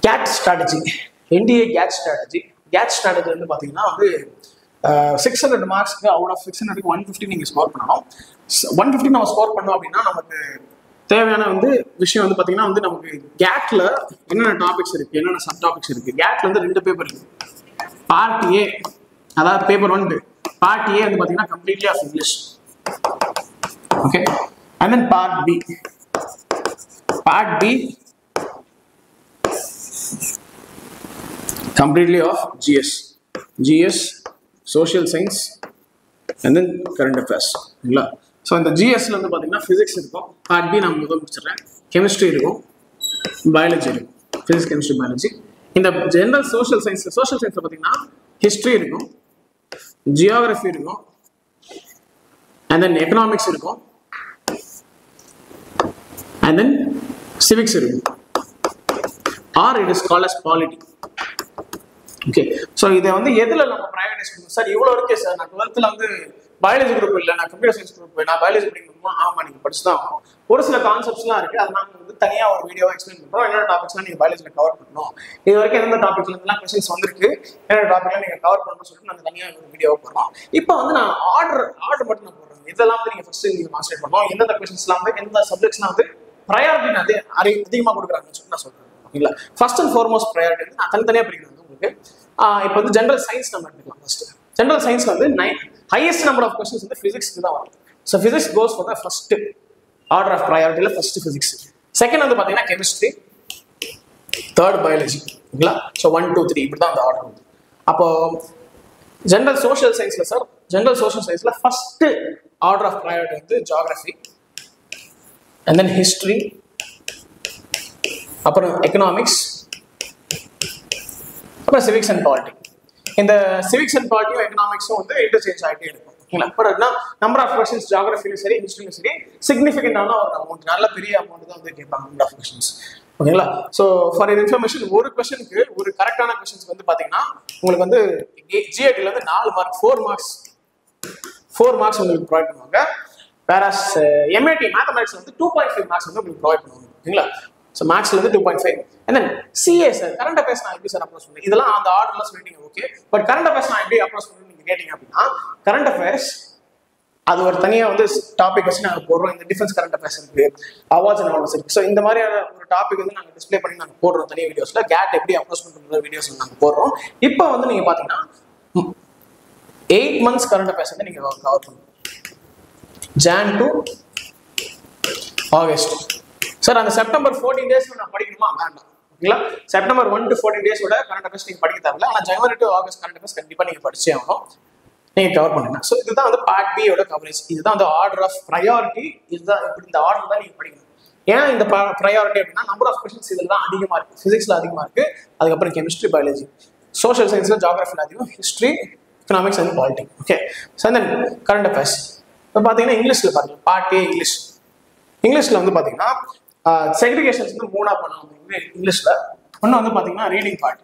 GAT strategy, NDA GAT strategy வந்து பார்த்தீங்கன்னா வந்து 600 மார்க்ஸ்க்கு அவுட் ஆஃப் 600க்கு 150 நீங்கள் ஸ்கோர் பண்ணணும். 150 நம்ம ஸ்கோர் பண்ணோம் அப்படின்னா நமக்கு தேவையான வந்து விஷயம் வந்து பார்த்தீங்கன்னா வந்து நமக்கு கேட்ல என்னென்ன டாபிக்ஸ் இருக்கு, என்னென்ன சப் டாபிக்ஸ் இருக்கு. கேட்ல வந்து 2 பேப்பர் இருக்கு. பார்ட் ஏ, அதாவது பேப்பர் 1, பார்ட் ஏ வந்து பார்த்தீங்கன்னா completely of English. Okay. And then part B completely of GS, social science, and then current affairs. இல்ல ஸோ இந்த ஜிஎஸ்ல வந்து பார்த்தீங்கன்னா ஃபிசிக்ஸ் இருக்கும். பார்ட் பி நான் முதல் முடிச்சிடுறேன். கெமிஸ்ட்ரி இருக்கும், பயாலஜி இருக்கும், ஃபிசிக்ஸ் கெமிஸ்ட்ரி பயாலஜி. இந்த ஜென்ரல் சோஷியல் சயின்ஸ்ல பார்த்தீங்கன்னா ஹிஸ்ட்ரி இருக்கும், ஜியோகிராஃபி இருக்கும், அண்ட் தென் எக்கனாமிக்ஸ் இருக்கும், அண்ட் தென் சிவிக்ஸ் இருக்கும், or it is called as polity. Okay. So இதை வந்து எதில் நம்ம ப்ரையாரிட்டைஸ் பண்ணணும் சார்? இவ்வளோ இருக்கே சார், நான் 12th வந்து பயாலஜி குரூப் இல்லை, நான் கம்ப்யூட்டர் சயின்ஸ் குரூப், நான் பயாலஜி படிக்கணுமா? ஆமாம், நீங்கள் படிச்சு தான் ஆகும். ஒரு சில கான்செப்ட்ஸ்லாம் இருக்குது, அதை நாங்கள் வந்து தனியாக ஒரு வீடியோவாக எக்ஸ்பிளைன் பண்ணுறோம். என்னென்ன டாபிக்ஸ்லாம் நீங்கள் பயாலஜியில் கவர் பண்ணணும், இது வரைக்கும் எந்தெந்த டாபிக்ஸ்லாம் கொஸ்டின்ஸ் வந்திருக்கு, என்னென்ன டாபிக்லாம் நீங்கள் கவர் பண்ணணும்னு சொல்லிட்டு நாங்கள் தனியாக ஒரு வீடியோவாக போடுறோம். இப்போ வந்து நான் ஆர்டர் மட்டும் நான் போடுறேன். இதெல்லாம் வந்து நீங்கள் ஃபர்ஸ்ட் நீங்கள் மாஸ்டர் பண்ணணும். எந்தெந்த கொஸ்டின்ஸ்லாம் வந்து எந்த சப்ஜெக்ட்ஸ்லாம் வந்து ப்ரையாரிட்டி நான் அதிகமாக கொடுக்குறாங்கன்னு சொல்லிட்டு நான் சொல்கிறேன். ஓகேங்களா? ஃபர்ஸ்ட் அண்ட் ஃபார்மோஸ்ட் ப்ரையாரிட்டி வந்து நான் தனித்தனியாக படிக்கிறேன் உங்களுக்கு. இப்போ வந்து ஜென்ரல் சயின்ஸ் நம்ம எடுத்துக்கலாம். ஃபர்ஸ்ட் ஜென்ரல் சயின்ஸ்ல வந்து ஹையஸ்ட் நம்பர் ஆஃப் கொஸ்டின்ஸ் வந்து பிசிக்ஸ்க்கு தான் வரும். So physics goes for the first order of ப்ரையாரிட்டியில் ஃபர்ஸ்ட் பிசிக்ஸ், செகண்ட் வந்து பார்த்தீங்கன்னா கெமிஸ்ட்ரி, தேர்ட் பயாலஜி. ஓகேங்களா? ஸோ 1 2 3 இப்படி தான் அந்த ஆர்டர் வந்து. அப்போ ஜென்ரல் சோஷியல் சயின்ஸ்ல சார், ஜென்ரல் சோஷியல் சயின்ஸ்ல ஃபர்ஸ்ட் ஆர்டர் ஆஃப் ப்ரையாரிட்டி வந்து ஜியோகிராஃபி, அண்ட் தென் ஹிஸ்ட்ரி, அப்புறம் எக்கனாமிக்ஸ், அப்புறம் சிவிக்ஸ் அண்ட் பாலிட்டி. இந்த சிவிக்ஸ் அண்ட் பாலிட்டியும் எக்கனாமிக்ஸும் வந்து இன்டர்சேஞ்ச் ஆகிட்டே இருக்கும். ஓகேங்களா? பட் நம்பர் ஆஃப் கொஸ்டின்ஸ் ஜியோகிராஃபிலும் சரி ஹிஸ்ட்ரியும் சரி சிக்னிஃபிகண்டான ஒரு அமௌண்ட், நல்ல பெரிய அமௌண்ட் தான் வந்து கேட்பாங்க நம்பர் ஆஃப் கொஸ்டின்ஸ். ஓகேங்களா? ஸோ ஃபார் இன்ஃபர்மேஷன், ஒரு கொஸ்டினுக்கு ஒரு கரெக்டான கொஸ்டின்ஸ் வந்து பார்த்தீங்கன்னா உங்களுக்கு வந்து ஜிஏடியில் வந்து 4 மார்க் 4 மார்க்ஸ் உங்களுக்கு ப்ரொவைட் பண்ணுவாங்க. வேற எம்ஏடி மேத்தமெட்டிக்ஸ் வந்து 2.5 மார்க்ஸ் வந்து உங்களுக்கு ப்ரொவைட் பண்ணுவாங்க. ஓகேங்களா? ஸோ மேக்ஸ்ல வந்து 2.5. And then CA sir, current affairs நான் எப்படி சார் அப்ரோச் பண்ணுறேன்? இதெல்லாம் அந்த ஆர்டர்லாம் சொல்லிட்டீங்க. ஓகே. பட் கரண்ட் அஃபேர்ஸ் நான் எப்படி அப்ரோச் பண்ணுறேன்னு நீங்கள் கேட்டீங்க அப்படின்னா, கரண்ட் அஃபேர்ஸ் அது ஒரு தனியாக வந்து டாபிக் வச்சு நாங்கள் போடுறோம். இந்த டிஃபென்ஸ் கரண்ட் அஃபேர்ஸ் இருக்கு, அவார்ட்ஸ் அண்ட் அவார்ட்ஸ் இருக்கு. ஸோ இந்த மாதிரியான ஒரு டாபிக் வந்து நாங்கள் டிஸ்பிளே பண்ணி நாங்கள் போடுறோம் தனி வீடியோஸ்ல. கேட் எப்படி அப்ரோச் பண்ணுற வீடியோஸ் நாங்கள் போடுறோம். இப்போ வந்து நீங்கள் பார்த்தீங்கன்னா 8 months கரண்ட் அஃபேர்ஸ் வந்து நீங்கள் கவர் பண்ணணும். John to August. சார் அந்த செப்டம்பர் 14 days நான் படிக்கணுமா? வேண்டாம். ஓகேங்களா? September 1 to 14 days current affairs நீங்கள் படிக்க தேவையில்ல. ஆனால் ஜனவரி டு ஆகஸ்ட் கரண்ட் அஃபேர்ஸ் கண்டிப்பாக நீங்கள் படிச்சே ஆகணும், நீங்கள் கவர் பண்ணுங்க. ஸோ இதுதான் வந்து பார்ட் பியோட கவரேஜ். இதுதான் வந்து ஆர்டர் ஆஃப் ப்ரையாரிட்டி. இதுதான் இப்படி இந்த ஆர்டர் தான் நீங்கள் படிக்கணும். ஏன் இந்த ப்ரையாரிட்டி அப்படின்னா நம்பர் ஆஃப் கொஸ்டின்ஸ் இதில் தான் அதிகமாக இருக்குது. ஃபிசிக்ஸில் அதிகமாக இருக்குது, அதுக்கப்புறம் கெமிஸ்ட்ரி, பயாலஜி, சோஷியல் சயின்ஸில் ஜியோகிராஃபியில் அதிகம், history, economics and polity. Okay. So then current affairs இப்போ பார்த்தீங்கன்னா இங்கிலீஷில் பாருங்கள். பார்ட் ஏ இங்கிலீஷில் வந்து பார்த்தீங்கன்னா செக்ரிகேஷன்ஸ் வந்து 3 பண்ணுவாங்க இங்கிலீஷ்ல. ஒன்று வந்து பார்த்தீங்கன்னா reading part,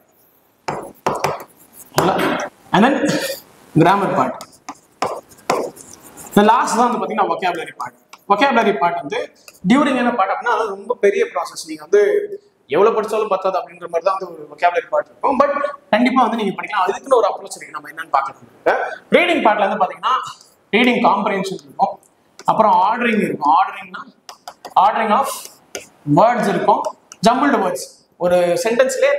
and then grammar part, last தான் வந்து பார்த்தீங்கன்னா வொக்காபுலரி பார்ட். வொக்காபுலரி பார்ட் வந்து டியூரிங் என்ன பார்ட் அப்படின்னா அது ரொம்ப பெரிய ப்ராசஸ். நீங்கள் வந்து எவ்வளோ படித்தாலும் பத்தாது அப்படின்ற மாதிரி தான் வந்து ஒரு வொக்காபுலரி பார்ட் இருக்கும். பட் கண்டிப்பாக வந்து நீங்கள் படிக்கலாம். அதுக்குன்னு ஒரு அப்ரோச் இருக்கு, நம்ம என்னன்னு பார்க்கலாம். ரீடிங் பார்ட்ல வந்து பார்த்தீங்கன்னா ரீடிங் காம்ப்ரிஹென்ஷன் இருக்கும், அப்புறம் ஆர்டரிங் இருக்கும். ஆர்டரிங் ஆஃப் வேர்ட்ஸ் இருக்கும், ஜம்பிள்டு வேர்ட்ஸ். ஒரு சென்டென்ஸ்லேயே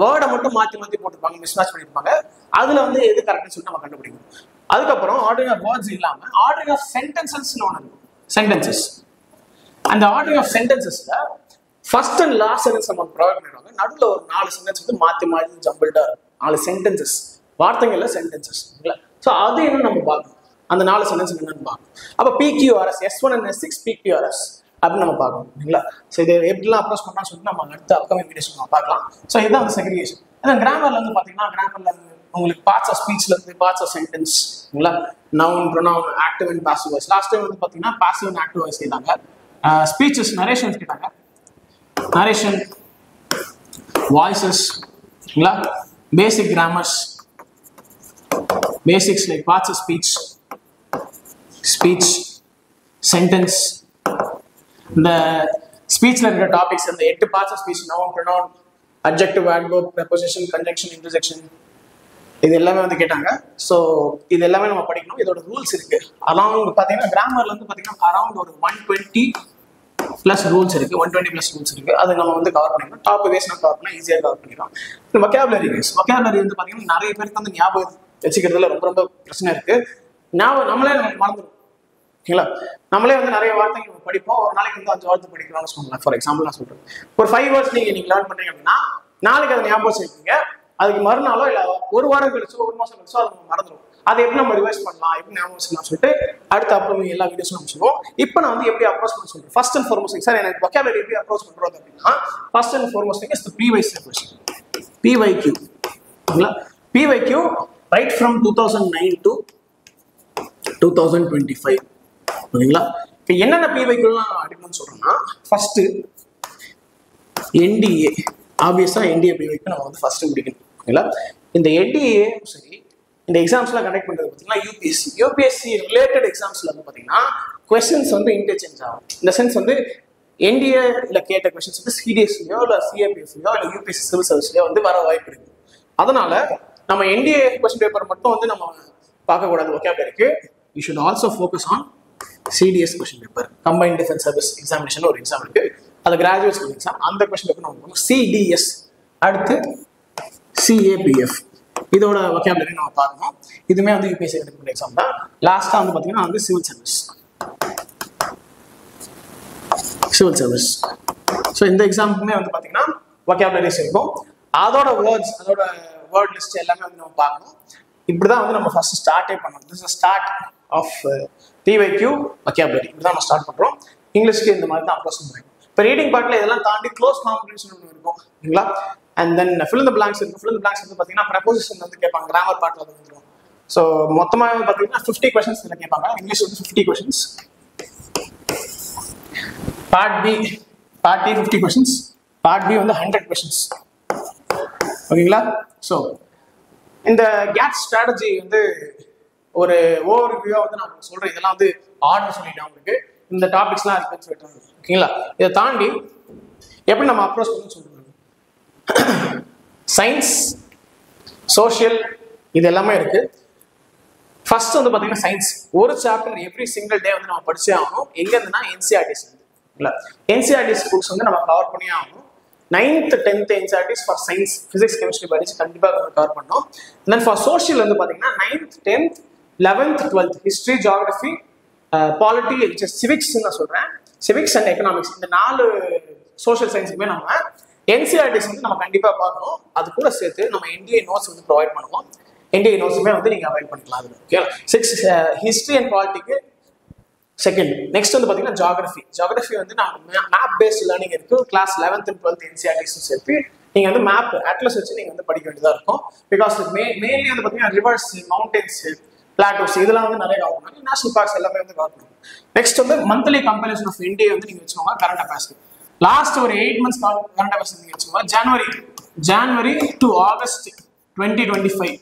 வேர்டை மட்டும் மாற்றி போட்டுருப்பாங்க, மிஸ்மேட்ச் பண்ணியிருப்பாங்க. அதில் வந்து எது கரெக்ட்னு சொல்லிட்டு நம்ம கண்டுபிடிக்கணும். அதுக்கப்புறம் ஆர்டரிங் ஆஃப் வேர்ட்ஸ் இல்லாமல் ஆர்டரிங் ஆஃப் சென்டென்சஸ்னு ஒன்று இருக்கும். சென்டென்சஸ், அந்த ஆர்டரிங் ஆஃப் சென்டென்சஸ்ல ஃபர்ஸ்ட் அண்ட் லாஸ்ட் சென்டென்ஸ் நம்ம ப்ரொவைட் பண்ணிடுவாங்க. நடுவில் ஒரு 4 சென்டென்ஸ் வந்து மாற்றி ஜம்பிள்டா 4 சென்டென்சஸ், வார்த்தைகள்ல சென்டென்சஸ். ஸோ அது இன்னும் நம்ம பார்க்கணும். அந்த 4 சென்டென்ஸ் என்னன்னு பார்க்கணும். அப்போ PQRS S1 and S6 PQRS அப்படின்னு நம்ம பார்க்கணும் இல்லைங்களா. ஸோ இதை எப்படிலாம் அப்ரோச் பண்ணலாம்னு சொல்லிட்டு நம்ம அடுத்த அப்கமிங் வீடியோஸ் நம்ம பார்க்கலாம். ஸோ இதுதான் வந்து செக்ரிகேஷன். அதான் கிராமர்ல வந்து பார்த்தீங்கன்னா கிராமர்ல உங்களுக்கு பார்ட்ஸ் ஆஃப் ஸ்பீச்ல இருந்து பார்ட்ஸ் ஆஃப் சென்டென்ஸ் இல்லைங்களா, noun pronoun active and passive voice. Last time வந்து பார்த்தீங்கன்னா பாசிவ் அண்ட் ஆக்டிவ் வாய்ஸ் கேட்டாங்க. ஸ்பீச்சஸ் நரேஷன்ஸ் கேட்டாங்க. நரேஷன், வாய்ஸஸ் இல்லைங்களா, basic grammars, basics like parts of speech, sentence. இந்த ஸ்பீச்ல இருக்கிற டாபிக்ஸ் அந்த 8 parts of speech, noun pronoun adjective adverb preposition conjunction interjection, இது எல்லாமே வந்து கேட்டாங்க. ஸோ இது எல்லாமே நம்ம படிக்கணும். இதோட ரூல்ஸ் இருக்கு. அரௌண்ட் பார்த்தீங்கன்னா கிராமர்ல வந்து பார்த்தீங்கன்னா அரௌண்ட் ஒரு 120+ ரூல்ஸ் இருக்கு. 120+ ரூல்ஸ் இருக்கு. அது நம்ம வந்து கவர் பண்ணிக்கணும். டாபிக் வைஸ் நம்ம கவர் பண்ணா ஈஸியாக கவர் பண்ணிக்கலாம். வொக்காபுலரி வந்து பார்த்தீங்கன்னா நிறைய பேருக்கு வந்து ஞாபகம் வச்சுக்கிறதுல ரொம்ப ரொம்ப பிரச்சனை இருக்கு. நம்மளே மறந்துடும் ஓகேங்களா. நம்மளே வந்து நிறைய வார்த்தைகள் நம்ம படிப்போம். ஒரு நாளைக்கு வந்து 5 வார்த்தை படிக்கலாம்னு சொல்லலாம். ஃபார் எக்ஸாம்பிள் நான் சொல்றேன், ஒரு 5 வேர்ட்ஸ் நீங்க லேர்ன் பண்றீங்க அப்படின்னா நாளைக்கு அதை ஞாபகம் வச்சுருக்கீங்க. அதுக்கு மறுநாளோ இல்லை 1 வாரம் கழிச்சோ 1 மாசம் கழிச்சோ அது நம்ம மறந்துடும். அதை எப்படி நம்ம ரிவைஸ் பண்ணலாம், எப்படி ஞாபகம் வச்சுக்கலாம் சொல்லிட்டு அடுத்த அப்புறம் எல்லா வீடியோஸும் நம்ம சொல்லுவோம். இப்போ நான் வந்து எப்படி அப்ரோச் பண்ண சொல்றேன். ஃபர்ஸ்ட் அண்ட் ஃபார்மோஸ்ட் சார் எனக்கு வொக்காபுலரி எப்படி அப்ரோச் பண்றது அப்படின்னா first and foremost is the previous question, PYQ ஓகேங்களா. PYQ ரைட் ஃப்ரம் 2009 to 2025 ஓகேங்களா. இப்போ என்னென்ன PYQலாம் அடிக்கணும்னு சொல்றேன்னா ஃபர்ஸ்ட் NDA, ஆப்வியஸா NDA PYQ நம்ம வந்து ஃபர்ஸ்ட் முடிக்கணும் ஓகேங்களா. இந்த NDA சரி இந்த எக்ஸாம்ஸ்லாம் கண்டக்ட் பண்றது பார்த்தீங்கன்னா யூபிஎஸ்சி ரிலேட்டட் எக்ஸாம்ஸ்ல வந்து பார்த்தீங்கன்னா கொஸ்டின்ஸ் வந்து இன்டர்சேஞ்ச் ஆகும். இந்த சென்ஸ் வந்து NDAல கேட்ட கொஸ்டின்ஸ் வந்து CDSலையோ இல்லை CAPFலையோ இல்லை யூபிஎஸ்சி சிவில் சர்வீஸ்லையோ வந்து வர வாய்ப்பு இருக்கு. அதனால நம்ம NDA கொஸ்டின் பேப்பர் மட்டும் வந்து நம்ம பார்க்கக்கூடாது வொக்காபுலரிக்கு. You should also focus on CDS question paper, combined defence service examination ஒரு எக்ஸாம் இருக்கு. அது கிராஜுவேட் ஸ்கூல் எக்ஸாம். அந்த கொஸ்டின் பேப்பர் நம்ம பார்க்கணும். CDS அடுத்து CAPF இதோட வொக்காபுலரி நம்ம பார்க்கணும். இதுவுமே வந்து யூபிஎஸ்சி கண்டக்ட் எக்ஸாம் தான். லாஸ்டா வந்து பார்த்தீங்கன்னா வந்து சிவில் சர்வீஸ். ஸோ இந்த எக்ஸாமுக்குமே வந்து பார்த்தீங்கன்னா வொக்காபுலரிஸ் இருக்கும். அதோட வேர்ட் லிஸ்ட் எல்லாமே வந்து நம்ம பார்க்கணும். இப்படிதான் வந்து நம்ம ஃபர்ஸ்ட் ஸ்டார்ட்டே பண்ணணும். This is start of PYQ vocabulary. இப்படிதான் நம்ம ஸ்டார்ட் பண்றோம். இங்கிலீஷ்க்கு இந்த மாதிரி தான் அப்ரோச் பண்ணுறோம். இப்போ ரீடிங் பார்ட்ல இதெல்லாம் தாண்டி க்ளோஸ் காம்ப்ரிஹென்ஷன் ஒன்று இருக்கும் இல்லைங்களா. And then fill in the blanks இருக்கு. ஃபில் இன் தி பிளாங்க்ஸ் வந்து பார்த்தீங்கன்னா ப்ரெபோசிஷன் வந்து கேட்பாங்க. கிராமர் பார்ட்ல வந்து வந்துடும். ஸோ மொத்தமாக பார்த்தீங்கன்னா 50 கொஸ்டின்ஸ் இதில் கேட்பாங்க. இங்கிலீஷ் வந்து 50 questions. Part A 50 questions. Part B வந்து 100 கொஸ்டின்ஸ் ஓகேங்களா. ஸோ இந்த கேட் ஸ்ட்ராட்டஜி வந்து ஒரு ஓவர்வியூவா வந்து நான் சொல்றேன். இதெல்லாம் வந்து ஆர்டர் சொல்லிட்டேன் உங்களுக்கு. இந்த டாபிக்ஸ்லாம் இருக்கு சொல்லிட்டாங்க ஓகேங்களா. இதை தாண்டி எப்படி நம்ம அப்ரோச் பண்ணணும்னு சொல்றாங்க. சயின்ஸ், சோஷியல் இது எல்லாமே இருக்கு. ஃபர்ஸ்ட் வந்து பாத்தீங்கன்னா சயின்ஸ் ஒரு சாப்டர் எவ்ரி சிங்கிள் டே வந்து நம்ம படிச்சே ஆகணும். எங்க இருந்துன்னா NCERTs இல்ல NCERTs புக்ஸ் வந்து நம்ம கவர் பண்ணியே ஆகணும். 9th 10th NCERTs for science, physics, chemistry படிச்சு கண்டிப்பாக கவர் பண்ணோம். தென் ஃபார் சோஷியல் வந்து பாத்தீங்கன்னா 9th 10th 11th 12th history, geography, polity, civics நான் சொல்றேன். சிவிக்ஸ் அண்ட் எக்கனாமிக்ஸ் இந்த 4 சோஷியல் சயின்ஸுக்குமே நம்ம NCERTs வந்து நம்ம கண்டிப்பா பார்க்கணும். அது கூட சேர்த்து நம்ம NDA நோட்ஸ் வந்து ப்ரொவைட் பண்ணுவோம். NDA நோட்ஸுமே வந்து நீங்க அவைல் பண்ணிக்கலாம். அது ஓகே. 6 ஹிஸ்டரி அண்ட் பாலிட்டிக்கு செகண்ட். நெக்ஸ்ட் வந்து பாத்தீங்கன்னா ஜியாகிரபி வந்து நம்ம மேப் பேஸ்ட் லேர்னிங் இருக்கு. Class 11th and 12th NCERTs சேர்த்து நீங்க வந்து மேப் அட்லஸ் வச்சு நீங்க வந்து படிக்க வேண்டியதா இருக்கும். பிகாஸ் மெயின்லி வந்து பாத்தீங்கன்னா ரிவர்ஸ், மவுண்டன்ஸ், பிளாட்டோஸ் இதெல்லாம் வந்து நிறைய கவர் பண்ணுவாங்க. நேஷனல் பார்க்ஸ் எல்லாமே வந்து கவர் பண்ணுவாங்க. நெக்ஸ்ட் வந்து மந்த்லி கம்பைலேஷன் ஆஃப் NDA வந்து நீங்க வச்சுக்கோங்க. கரண்ட் அஃபேர்ஸ் லாஸ்ட் ஒரு 8 months கரண்ட் அஃபேர்ஸ் நீங்க வச்சுக்கோங்க. ஜனவரி டு ஆகஸ்ட் 2025.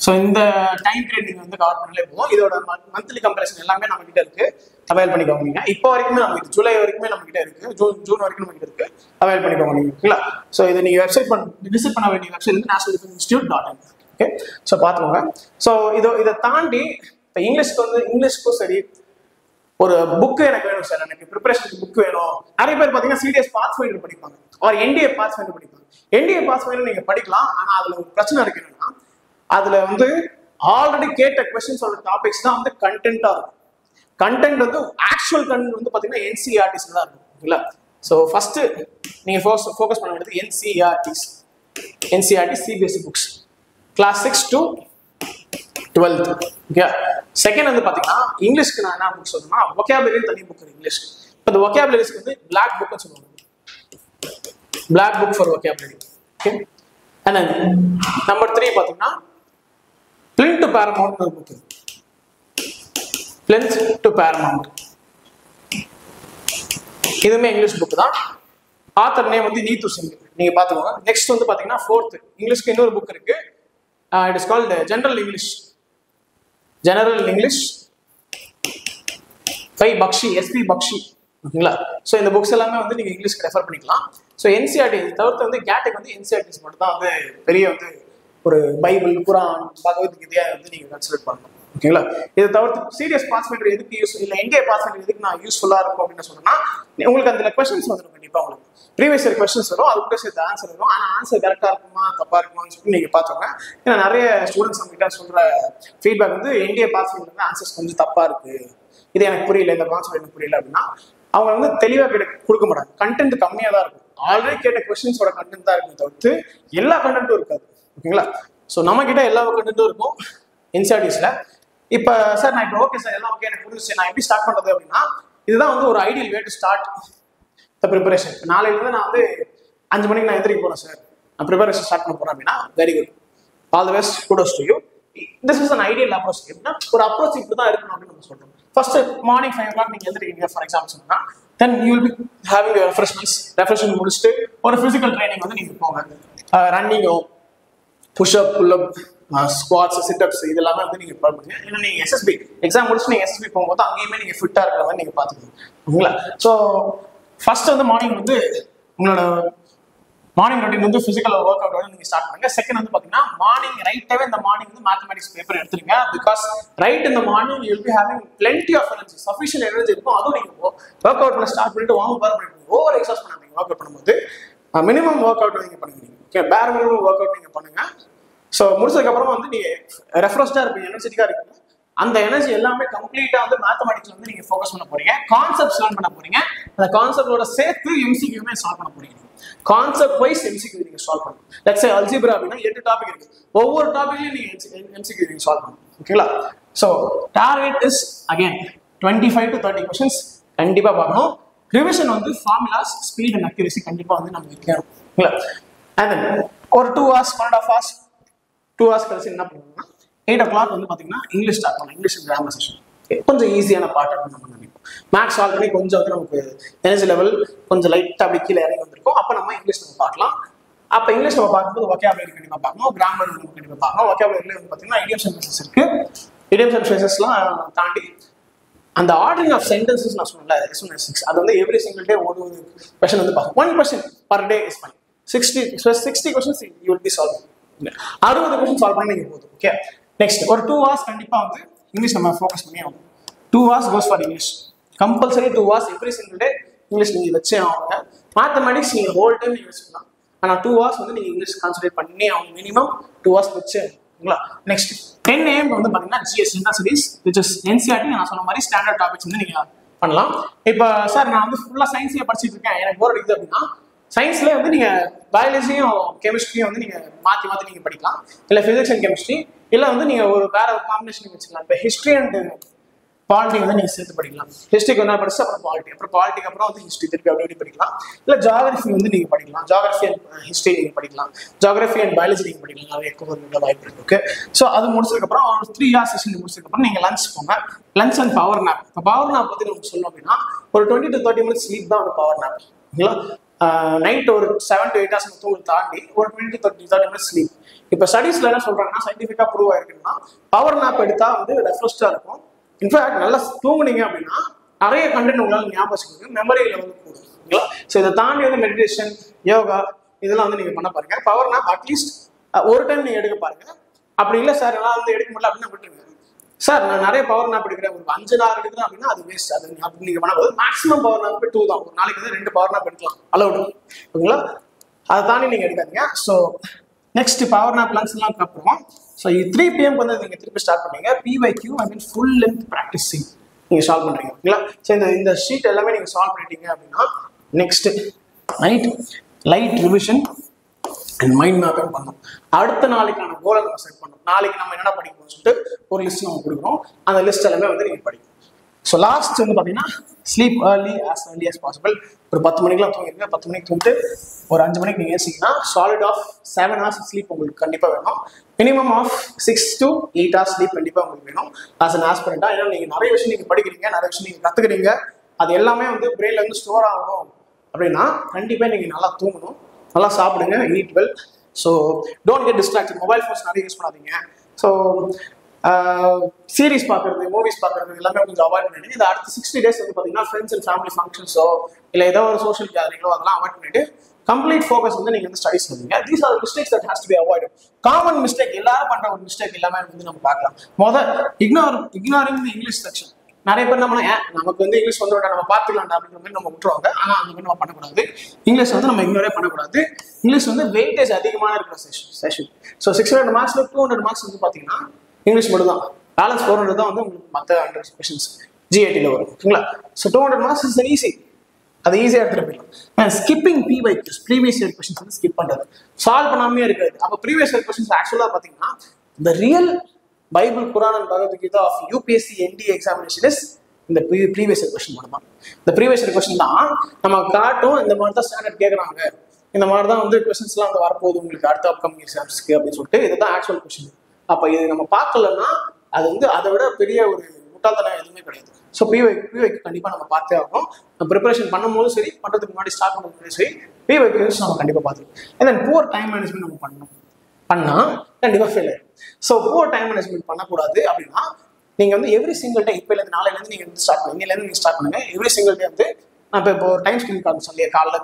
ஸோ இந்த டைம் பீரியட் நீங்க வந்து கவர் பண்ணலே போதும். இதோட மந்த்லி கம்பேரிசன் எல்லாமே நம்ம கிட்ட இருக்கு. அவைல் பண்ணிக்கோங்க. நீங்க இப்போ வரைக்குமே நமக்கு ஜூலை வரைக்குமே நம்ம கிட்ட இருக்கு. ஜூன் வரைக்கும் நம்ம கிட்ட இருக்கு. அவைல் பண்ணிக்கோங்க நீங்க ஓகேங்களா. ஸோ இதை நீங்க விசிட் பண்ண வேண்டிய வெப்சைட் வந்து நேஷனல் டிஃபென்ஸ் இன்ஸ்டிடியூட்.in. ஓகே. ஸோ பார்த்துக்கோங்க. ஸோ இதை தாண்டி இப்போ இங்கிலீஷ்க்கும் சரி ஒரு புக்கு எனக்கு வேணும் சார், எனக்கு ப்ரிப்பரேஷனுக்கு புக் வேணும். நிறைய பேர் பார்த்தீங்கன்னா CDS பாத்ஃபைண்டர் படிப்பாங்க, ஒரு NDA பாத்ஃபைண்டர் படிப்பாங்க. NDA பாத்ஃபைண்டர் நீங்க படிக்கலாம். ஆனால் அதுல ஒரு பிரச்சனை இருக்கு. என்னன்னா அதுல வந்து ஆல்ரெடி கேட்ட கொஸ்டின்ஸோட டாபிக்ஸ் தான் வந்து கண்டென்ட்டா இருக்கும். கண்டென்ட் வந்து ஆக்சுவல் கண்டென்ட் வந்து பாத்தீங்கன்னா NCERTs தான் இருக்கும் இல்ல. ஸோ ஃபர்ஸ்ட் நீங்க ஃபோக்கஸ் பண்ண வேண்டியது NCERT CBSE books class 6 to 12th. Okay. Second வந்து பாத்தீங்கன்னா இங்கிலீஷ்க்கு நான் என்ன புக் சொல்லணும்னா vocabulary தனி புக் இருக்கு இங்கிலீஷ். இப்போ இந்த vocabularyக்கு வந்து black book னு சொல்லுவாங்க. black book for vocabulary. Okay. And then number 3 பாத்தீங்கன்னா Plinth to Paramount ஒரு புக். Plinth to Paramount. இதுமே இங்கிலீஷ் புக் தான். ஆத்தர் நேம் வந்து நீத்து சிங். நீங்க பாத்துக்கோங்க. நெக்ஸ்ட் வந்து பாத்தீங்கன்னா 4th இங்கிலீஷ்க்கு இன்னொரு புக் இருக்கு. It is called General English. General English by Bakshi, SP Bakshi. ஓகேங்களா? ஸோ இந்த புக்ஸ் எல்லாமே வந்து நீங்கள் இங்கிலீஷ்க்கு ரெஃபர் பண்ணிக்கலாம். ஸோ என்சிஆர்டி தவிர்த்து வந்து கேட்டுக்கு வந்து என்சிஆர்டிஸ் மட்டும் தான் வந்து பெரிய வந்து ஒரு பைபிள், குரான், பகவத்கீதையை வந்து நீங்கள் கன்சிடர் பண்ணணும். ஓகேங்களா? இதை தவிர்த்து சீரியஸ் பாஸ் ஃபைண்டர் எதுக்கு யூஸ் இல்லை, என்டிஏ பாஸ் ஃபைண்டர் எதுக்கு நான் யூஸ்ஃபுல்லாக இருக்கும் அப்படின்னு சொன்னோன்னா உங்களுக்கு அதில் கொஸ்டின்ஸ் வந்துடும். கண்டிப்பாக உங்களுக்கு ப்ரீவியஸ் இயர் கொஸ்டின்ஸ் வரும், அது கூட சேர்த்து ஆன்சர் வரும். ஆனால் ஆன்சர் கரெக்டாக இருக்குமா தப்பாக இருக்குமான்னு சொல்லி நீங்கள் பார்த்துக்கோங்க. ஏன்னா நிறைய ஸ்டூடெண்ட்ஸ் நம்மகிட்ட சொல்கிற ஃபீட்பேக் வந்து என்டிஏ பாஸ் ஃபைண்டர் வந்து ஆன்சர்ஸ் கொஞ்சம் தப்பாக இருக்குது, இது எனக்கு புரியல, இந்த கான்செப்ட் எனக்கு புரியல அப்படின்னா அவங்க வந்து தெளிவாக கொடுக்க மாட்டாங்க. கண்டென்ட் கம்மியாக தான் இருக்கும். ஆல்ரெடி கேட்ட கொஸ்டின்ஸோட கண்டென்ட் தான் இருக்கும் தவிர்த்து எல்லா கண்டென்ட்டும் இருக்காது. ஓகேங்களா? ஸோ நம்ம கிட்ட எல்லா கண்டென்ட்டும் இருக்கும் என்சிஆர்டிஸ்ல. இப்போ சார் நான் இப்போ ஓகே சார் எல்லாம் ஓகே எனக்கு புரிஞ்சுச்சு, நான் எப்படி ஸ்டார்ட் பண்ணுறது அப்படின்னா இதுதான் வந்து ஒரு ideal way to start the preparation. நாளையிலேருந்து நான் வந்து 5 மணிக்கு நான் எந்திரிக்க போகிறேன் சார், நான் ப்ரிப்பரேஷன் ஸ்டார்ட் பண்ண போகிறேன் அப்படின்னா very good, all the best, kudos to you. This is an ideal approach. எப்படின்னா ஒரு அப்ரோச் இப்படி தான் இருக்கணும் அப்படின்னு நம்ம சொல்கிறோம். ஃபர்ஸ்ட் மார்னிங் 5 o'clock நீங்கள் எழுந்திருக்கீங்க ஃபார் எக்ஸாம்பிள் சொன்னா, then you will be having your refreshment முடிச்சுட்டு ஒரு ஃபிசிக்கல் ட்ரைனிங் வந்து நீங்கள் போங்க. ரன்னிங்கோ, புஷ்அப், புல்அப், ஸ்குவாட்ஸ், சிட்அப்ஸ் இது எல்லாமே வந்து நீங்கள் பண்ணுங்க. ஏன்னா நீங்கள் எஸ்எஸ்பி எக்ஸாம் முடிச்சு நீங்கள் எஸ்எஸ்பி போகும்போது அங்கேயுமே நீங்கள் ஃபிட்டாக இருக்கிற மாதிரி நீங்கள் பார்த்துக்கணும். ஓகேங்களா? ஸோ ஃபர்ஸ்ட் வந்து மார்னிங் வந்து உங்களோட மார்னிங் ரொட்டீன் வந்து ஃபிசிக்கல் ஒர்க் அவுட் வந்து நீங்கள் ஸ்டார்ட் பண்ணுங்க. செகண்ட் வந்து பார்த்தீங்கன்னா மார்னிங் ரைட்டாகவே இந்த மார்னிங் வந்து மேத்தமெட்டிக்ஸ் பேப்பர் எடுத்துருங்க. பிகாஸ் ரைட் இந்த morning you will be having plenty of energy, sufficient energy இருக்கும். அதுவும் நீங்கள் ஒர்க் அவுட் பண்ண ஸ்டார்ட் பண்ணிட்டு வார்ம் அப் பண்ணிட்டு ஓவர் எக்ஸாஸ்ட் பண்ணாதீங்க. ஒர்க் அவுட் பண்ணும்போது மினிமம் ஒர்க் அவுட் நீங்கள் பண்ணுங்க. ஓகே, பேர் மினிமம் ஒர்க் அவுட் நீங்கள் பண்ணுங்க. ஸோ முடிச்சதுக்கப்புறமா வந்து நீங்கள் ரெஃப்ரெஷ்டாக இருப்பீங்க, எனர்ஜெட்டிக்காக இருப்பீங்க. அந்த எனர்ஜி எல்லாமே கம்ப்ளீட்டாக வந்து மேத்தமெட்டிக்ஸ் வந்து நீங்கள் ஃபோக்கஸ் பண்ண போறீங்க. கான்செப்ட்ஸ் லேர்ன் பண்ண போறீங்க. அந்த கான்செப்டோட சேர்த்து எம்சிக்யூமே சால்வ் பண்ண போறீங்க. கான்செப்ட் வைஸ் எம்சிக்யூ நீங்க சால்வ் பண்ணணும். லெட்ஸ் சே அல்ஜிப்ரா அப்படின்னா 8 டாபிக் இருக்கு. ஒவ்வொரு டாபிக்லயும் நீங்க எம்சிக்யூ நீங்க சால்வ் பண்ணணும். ஓகேங்களா? So target is again 25 to 30 questions கண்டிப்பா பார்க்கணும். ரிவிஷன் வந்து ஃபார்முலாஸ், ஸ்பீட் அண்ட் அக்யூரசி கண்டிப்பா வந்து நம்ம வைக்கணும். ஓகேங்களா? அண்ட் தென் ஒரு 2 hours 1.5 hours 2 hours கழிச்சு என்ன பண்ணுவோம்னா 8 o'clock வந்து பாத்தீங்கன்னா இங்கிலீஷ் ஸ்டார்ட் பண்ணலாம். இங்கிலீஷ் கிராமர் செஷன் கொஞ்சம் ஈஸியான பார்ட் அப்படின்னு நம்ம நினைப்போம். மேக்ஸ் சால்வ் பண்ணி கொஞ்சம் வந்து நமக்கு எனர்ஜி லெவல் கொஞ்சம் லைட்டாக அப்படி கீழே இறங்கி வந்திருக்கும். அப்போ நம்ம இங்கிலீஷ் நம்ம பார்க்கலாம். அப்போ இங்கிலீஷ் நம்ம பார்க்கும்போது vocabulary கண்டிப்பாக பார்க்கணும், கிராமர் நம்ம கண்டிப்பாக பார்க்கணும். vocabulary வந்து பார்த்தீங்கன்னா idioms and phrases இருக்கு. idioms and phrases-லாம் தாண்டி அந்த ஆர்டரிங் ஆஃப் சென்டென்சஸ் நான் சொன்னேன்ல S1 அது வந்து எவ்ரி சிங்கிள் டே ஒரு கொஸ்டின் வந்து பார்க்கணும். 1 question per day is fine. 60 questions you will be solving. 60 questions solve பண்ணி நீங்கள் போதும். ஓகே, நெக்ஸ்ட் ஒரு 2 hours கண்டிப்பாக வந்து இங்கிலீஷ் நம்ம ஃபோக்கஸ் பண்ணி ஆகணும். 2 hours goes for English. Compulsory 2 hours every single day English நீங்கள் வச்சே ஆகுங்க. மேத்தமெட்டிக்ஸ் நீங்கள் ஹோல் டைம் நீங்கள் வச்சுக்கலாம். ஆனால் 2 hours வந்து நீங்கள் இங்கிலீஷ் கான்சன்ட்ரேட் பண்ணி ஆகணும். மினிமம் 2 hours வச்சு ஆகுங்களா? நெக்ஸ்ட் 10 AM வந்து பார்த்தீங்கன்னா GS general studies which is NCERT. நான் சொன்ன மாதிரி ஸ்டாண்டர்ட் டாபிக்ஸ் வந்து நீங்கள் பண்ணலாம். இப்போ சார் நான் வந்து ஃபுல்லாக சயின்ஸே படிச்சுட்டு இருக்கேன், எனக்கு போர் அடிக்குது அப்படின்னா சயின்ஸ்லேயே வந்து நீங்கள் பயாலஜியும் கெமிஸ்ட்ரியும் வந்து நீங்கள் மாற்றி மாற்றி நீங்கள் படிக்கலாம். இல்லை ஃபிசிக்ஸ் அண்ட் கெமிஸ்ட்ரி, இல்லை வந்து நீங்கள் ஒரு வேற ஒரு காம்பினேஷன் வச்சுக்கலாம். இப்போ ஹிஸ்ட்ரி அண்ட் பாலிட்டி வந்து நீங்கள் சேர்த்து படிக்கலாம். ஹிஸ்ட்ரிக்கு ஒன்றா படிச்சு அப்புறம் பாலிட்டிக்கு அப்புறம் வந்து ஹிஸ்ட்ரி திருப்பி அப்படி படிக்கலாம். இல்லை ஜியாகிரஃபி வந்து நீங்கள் படிக்கலாம். ஜியாகிரஃபி அண்ட் ஹிஸ்ட்ரி நீங்கள் படிக்கலாம். ஜியாகிரஃபி அண்ட் பயாலஜி நீங்கள் படிக்கலாம். நிறைய கொஞ்சம் வாய்ப்பு இருக்கு. ஓகே, ஸோ அது முடிச்சதுக்கப்புறம் ஒரு 3 hours செஷன் முடிச்சதுக்கப்புறம் நீங்கள் லஞ்ச் போங்க. Lunch and power nap. இப்போ பவர் நாப் பற்றி நம்ம சொல்லணும் அப்படின்னா ஒரு 20 to 30 minutes ஸ்லீப் தான் ஒரு பவர் நாப். ஓகேங்களா? நைட் ஒரு 7 to 8 hours தூங்க தாண்டி ஒரு 20 to 30 minutes ஸ்லீப். இப்போ ஸ்டடீஸ்ல என்ன சொல்றாங்கன்னா சயின்டிஃபிக்கா ப்ரூவ் ஆயிருக்குன்னா பவர் நாப் எடுத்தா வந்து ரெஃப்ரெஷ்டா இருக்கும். இன்ஃபேக்ட் நல்லா தூங்குனீங்க அப்படின்னா நிறைய கண்டென்ட் உங்களால் ஞாபகம் வச்சுக்கோங்க, மெமரி லெவல் கூடும். ஓகேங்களா? ஸோ இதை தாண்டி வந்து மெடிடேஷன், யோகா இதெல்லாம் வந்து நீங்க பண்ண பாருங்க. பவர் நாப் அட்லீஸ்ட் ஒரு டைம் நீங்க எடுக்க பாருங்க. அப்படி இல்லை சார் எல்லாம் வந்து எடுக்க முடியல அப்படின்னா விட்டுருங்க. சார் நான் நிறைய பவர் நாப் எடுக்கிறேன், ஒரு 5 hours எடுக்கிறேன் அப்படின்னா அது வேஸ்ட். அது அப்படி நீங்க பண்ண போது மேக்ஸிமம் பவர் நாப் 2 தான். ஒரு நாளைக்கு வந்து 2 பவர் நாப் எடுக்கலாம், அலௌடு. ஓகேங்களா? அதை தாண்டி நீங்க எடுக்காதீங்க. ஸோ நெக்ஸ்ட் பவர் நாப் லன்ச்லாம் அப்புறம் ஸோ 3 PM வந்து நீங்கள் திருப்பி ஸ்டார்ட் பண்ணீங்க. PYQ ஐ மீன் ஃபுல் லென்த் ப்ராக்டிஸிங் நீங்கள் சால்வ் பண்ணுறீங்க. ஓகேங்களா? ஸோ இந்த ஷீட் எல்லாமே நீங்கள் சால்வ் பண்ணிட்டீங்க அப்படின்னா next night light revision and mind mapping பண்ணணும். அடுத்த நாளைக்கான கோலை நம்ம செட் பண்ணணும். நாளைக்கு நம்ம என்னென்ன படிக்கணும்னு சொல்லிட்டு ஒரு லிஸ்ட் நம்ம கொடுக்குறோம். அந்த லிஸ்ட் எல்லாமே வந்து நீங்கள் படிக்கணும். ஸோ லாஸ்ட் வந்து பார்த்தீங்கன்னா ஸ்லீப் ஏர்லி as பாசிபிள். ஒரு 10 மணிக்கெலாம் தூங்கிடுங்க. 10 மணிக்கு தூங்கிட்டு ஒரு 5 மணிக்கு நீங்கள் ஏசிங்கன்னா சாலிட் ஆஃப் 7 hours ஸ்லீப் உங்களுக்கு கண்டிப்பாக வேணும். Minimum of 6 to 8 hours sleep கண்டிப்பாக உங்களுக்கு வேணும் ஆஸ் அன் ஆஸ்பிரண்டா. ஏன்னா நீங்கள் நிறைய விஷயம் நீங்கள் படிக்கிறீங்க, நிறைய விஷயம் நீங்கள் கற்றுக்குறீங்க, அது எல்லாமே வந்து பிரெயின்ல வந்து ஸ்டோர் ஆகணும் அப்படின்னா கண்டிப்பாக நீங்கள் நல்லா தூங்கணும், நல்லா சாப்பிடுங்க, eat well. So don't get distracted. Mobile phones நிறைய யூஸ் பண்ணாதீங்க. ஸோ சீரிஸ் பார்க்குறது, மூவிஸ் பார்க்குறது எல்லாமே கொஞ்சம் அவாய்ட் பண்ணிட்டு இந்த அடுத்த 60 days வந்து பார்த்தீங்கன்னா ஃப்ரெண்ட்ஸ் அண்ட் ஃபேமிலி ஃபங்க்ஷன்ஸோ இல்லை ஏதோ ஒரு சோஷியல் கேதரிங்களோ அதெல்லாம் அவாய்ட் பண்ணிட்டு கம்ப்ளீட் ஃபோக்கஸ் வந்து நீங்கள் வந்து ஸ்டடிஸ் பண்ணுங்க. These are mistakes that has to be avoided. Common mistake எல்லாரும் பண்ணுற ஒரு மிஸ்டேக் எல்லாமே வந்து நம்ம பார்க்கலாம். Ignoring the English section. நிறைய பேர் நம்ம நமக்கு வந்து இங்கிலீஷ் வந்து நம்ம பார்த்துக்கலாம்டா அப்படிங்கிற மாதிரி நம்ம விட்டுருவாங்க. ஆனால் அந்த மாதிரி நம்ம பண்ணக்கூடாது. இங்கிலீஷ் வந்து நம்ம இக்னோரே பண்ணக்கூடாது. இங்கிலீஷ் வந்து வெயிட்டேஜ் அதிகமான இருக்கிற செஷன். ஸோ 600 மார்க்ஸில் 200 மார்க்ஸ் வந்து பார்த்தீங்கன்னா இங்கிலீஷ் மட்டும் தான். பேலன்ஸ் 400 தான் வந்து உங்களுக்கு மற்ற 100 கொஷின்ஸ் GATல வரும். ஓகேங்களா? So 200 marks is easy. அதை ஈஸியாக எடுத்துகிட்டு போயிடலாம். ஸ்கிப்பிங் ப்ரீவியஸ் இயர் கொஷின்ஸ் வந்து ஸ்கிப் பண்ணுறது, சால்வ் பண்ணாமே இருக்காது. அப்போ ப்ரீவியஸ் இயர் கொஷின்ஸ் ஆக்சுவலாக பார்த்தீங்கன்னா இந்த real Bible, Quran and Bhagavad Gita of UPSC NDA examination is இந்த ப்ரீவியஸ் இயர் கொஸ்டின் மட்டும் தான். இந்த ப்ரீவியஸ் இயர் கொஸ்டின் தான் நம்ம காட்டும் இந்த மாதிரி தான் ஸ்டாண்டர்ட் கேட்குறாங்க, இந்த மாதிரி தான் வந்து கொஸ்டின்ஸ்லாம் வந்து வரப்போகுது உங்களுக்கு அடுத்த அப்கமிங் எக்ஸாம்ஸ்க்கு அப்படின்னு சொல்லிட்டு இதுதான் ஆக்சுவல் கொஸ்டின். அப்போ இது நம்ம பார்க்கலன்னா அது வந்து அதை விட பெரிய ஒரு முட்டாள்தனம் எதுவுமே கிடையாது. ஸோ ப்ரீவைக்கு கண்டிப்பாக நம்ம பார்த்தே ஆகணும். ப்ரிப்பரேஷன் பண்ணும்போது சரி, பண்ணுறதுக்கு முன்னாடி ஸ்டார்ட் பண்ணும்போது சரி, ப்ரீவைக்கு நம்ம கண்டிப்பாக பார்த்துக்கணும். And then poor time management நம்ம பண்ணால் கண்டிப்பாக ஃபெயில் ஆயிடும். ஸோ புவர் டைம் மேனேஜ்மெண்ட் பண்ணக்கூடாது அப்படின்னா நீங்கள் வந்து எவ்ரி சிங்கிள் டே, இப்போலேருந்து நாளையிலேருந்து நீங்கள் வந்து ஸ்டார்ட் பண்ணுங்க, இன்னிலேருந்து நீங்கள் ஸ்டார்ட் பண்ணுங்க. எவ்ரி சிங்கிள் டே வந்து நான் இப்போ ஒரு டைம் ஸ்கிரீன் கார்டு சொல்லியே காலைல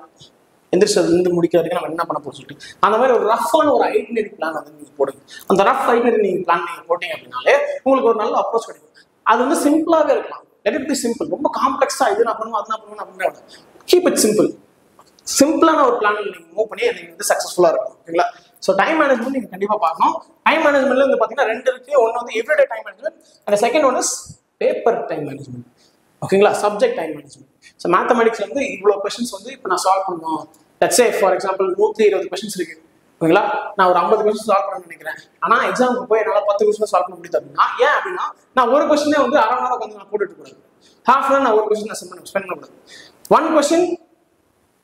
எந்திரிச்சதுலேருந்து முடிக்கிற வரைக்கும் நம்ம என்ன பண்ண போகிறோம் சொல்லிட்டு அந்த மாதிரி ஒரு ரஃபான ஒரு ஐடினரி பிளான் வந்து நீங்கள் போடுங்க. அந்த ரஃப் ஐடினரி நீங்கள் பிளான் நீங்கள் போட்டீங்க அப்படின்னாலே உங்களுக்கு ஒரு நல்ல அப்ரோச் கிடைக்கும். அது வந்து சிம்பிளாகவே இருக்கலாம். Let it be simple. ரொம்ப காம்ப்ளெக்ஸாக இது நான் பண்ணுவோம், அது நான் பண்ணுவேன் அப்படின்னு கீப் இட் சிம்பிள். சிம்பிளான ஒரு பிளான் நீங்கள் மூவ் பண்ணி நீங்கள் வந்து சக்ஸஸ்ஃபுல்லாக இருக்கும். ஓகேங்களா? ஸோ டைம் மேனேஜ்மெண்ட் நீங்கள் கண்டிப்பாக பார்க்கணும். டைம் மேனேஜ்மெண்ட்ல வந்து பார்த்தீங்கன்னா 2 இருக்கு. ஒன்று வந்து everyday time management and second one is paper time management. ஓகேங்களா? Subject time management. ஸோ மேத்தமெட்டிக்ஸ்ல வந்து இவ்வளோ கொஸ்டின்ஸ் வந்து இப்போ நான் சால்வ் பண்ணுவோம். Let's say for example 120 questions இருக்கு. ஓகேங்களா? நான் ஒரு 50 கொஸ்டின் சால்வ் பண்ண நினைக்கிறேன். ஆனால் எக்ஸாமுக்கு போய் என்னால் 10 கொஸ்டின் சால்வ் பண்ண முடியுது அப்படின்னா ஏன் அப்படின்னா நான் ஒரு கொஸ்டினே வந்து அரை மணி நேரம் உட்காந்து நான் போட்டுட்டு கூடாது. ஹாஃப் அன் நான் ஒரு கொஸ்டின் நான் ஸ்பெண்ட் பண்ணக்கூடாது. 1 question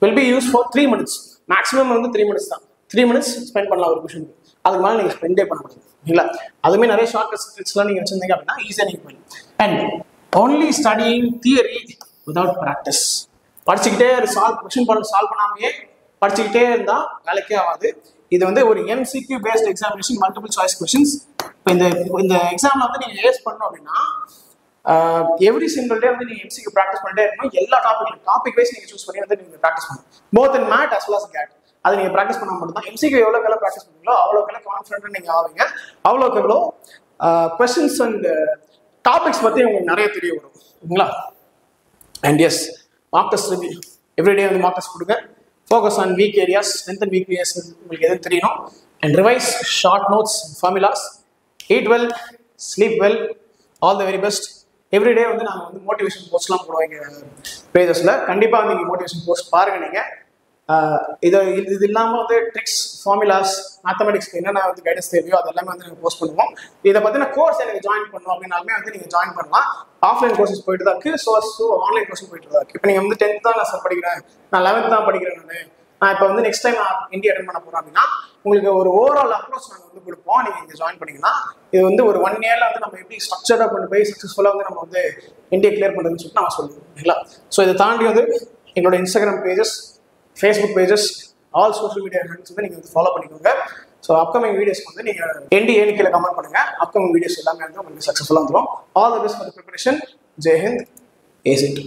will be used for 3 minutes. Maximum வந்து 3 minutes தான். 3 minutes ஸ்பெண்ட் பண்ணலாம் ஒரு கொஸ்டினுக்கு. அதுக்கு மேலே நீங்கள் ஸ்பெண்டே பண்ண முடியாது. இல்லைங்களா? அதுவுமே நிறைய ஷார்ட் ட்ரிக்ஸ்லாம் நீங்கள் வச்சிருந்தீங்க அப்படின்னா ஈஸியாக நீங்கள் பண்ணலாம். And only studying theory without practice. படிச்சுக்கிட்டே கொஸ்டின் சால்வ் பண்ணாமையே படிச்சுக்கிட்டே இருந்தால் வேலைக்கே ஆகாது. இது வந்து ஒரு MCQ paste examination, multiple choice questions. இப்போ இந்த எக்ஸாமில் வந்து நீங்கள் ஏஸ் பண்ணணும் அப்படின்னா எவ்ரி சிங்கிள் டே வந்து நீங்கள் MCQ ப்ராக்டிஸ் பண்ணிட்டே இருக்கணும். எல்லா டாபிக் வைஸ் நீங்கள் சூஸ் பண்ணி வந்து நீங்கள் ப்ராக்டிஸ் பண்ணணும். Both in math as well as GAT. அது நீங்கள் ப்ராக்டிஸ் பண்ண மட்டும் தான். MCQ எவ்வளோக்கெல்லாம் ப்ராக்டிஸ் பண்ணுங்களோ அவ்வளோக்கெல்லாம் கான்ஃபிடென்ட்டாக நீங்கள் ஆவீங்க. அவ்வளோக்கு எவ்வளோ கொஸ்டின்ஸ் அண்ட் டாபிக்ஸ் பற்றி உங்களுக்கு நிறைய தெரிய வரும். ஓகேங்களா? And yes, mock test review everyday வந்து மார்க் டெஸ்ட் கொடுங்க. Focus on weak areas, strength and weak areas உங்களுக்கு எதுவும் தெரியணும். And revise short notes, formulas, eat well, sleep well, all the very best. Everyday வந்து நாங்கள் வந்து மோட்டிவேஷன் போஸ்ட்லாம் போடுவோம் எங்கள் பேஜஸில். கண்டிப்பாக வந்து நீங்கள் மோட்டிவேஷன் போஸ்ட் பாருங்கள். நீங்கள் இது இல்லாமல் வந்து ட்ரிக்ஸ், ஃபார்முலாஸ், மேத்தமெட்டிக்ஸ்க்கு என்னென்ன வந்து கைடன்ஸ் தேவையோ அது எல்லாமே வந்து நாங்கள் போஸ்ட் பண்ணுவோம். இதை பற்றின கோர்ஸ் எனக்கு ஜாயின் பண்ணணும் அப்படின்னாலுமே வந்து நீங்கள் ஜாயின் பண்ணலாம். ஆஃப்லைன் கோர்சஸ் போயிட்டு தான் இருக்குது. ஸோ ஆன்லைன் கோர்ஸும் போயிட்டு தான் இருக்குது. இப்போ நீங்கள் வந்து 10th தான் நான் சார் படிக்கிறேன், நான் 11th தான் படிக்கிறேன், நான் இப்போ வந்து நெக்ஸ்ட் டைம் நான் இந்தியா அட்டன் பண்ண போகிறேன் அப்படின்னா உங்களுக்கு ஒரு ஓவரால் அப்ரோச் நாங்கள் வந்து கொடுப்போம். நீங்கள் இங்கே ஜாயின் பண்ணிங்கன்னா இது வந்து ஒரு 1 இயரில் வந்து நம்ம எப்படி ஸ்ட்ரக்சர்டாக கொண்டு போய் சக்ஸஸ்ஃபுல்லாக வந்து நம்ம வந்து இந்தியா கிளியர் பண்ணுறதுன்னு சொல்லிட்டு நான் சொல்லுவோம். இல்லைங்களா? ஸோ இதை தாண்டி வந்து எங்களோட Instagram pages, Facebook pages, all social media hands வந்து நீங்கள் வந்து ஃபாலோ பண்ணிக்கோங்க. ஸோ அப்கமிங் வீடியோஸ்க்கு வந்து நீங்கள் NDA கீழே கமெண்ட் பண்ணுங்கள். அப்கமிங் வீடியோஸ் எல்லாமே வந்து உங்களுக்கு சக்ஸஸ்ஃபுல்லாக வந்துடும். All the best for the preparation. Jai Hind. ஏசிட்.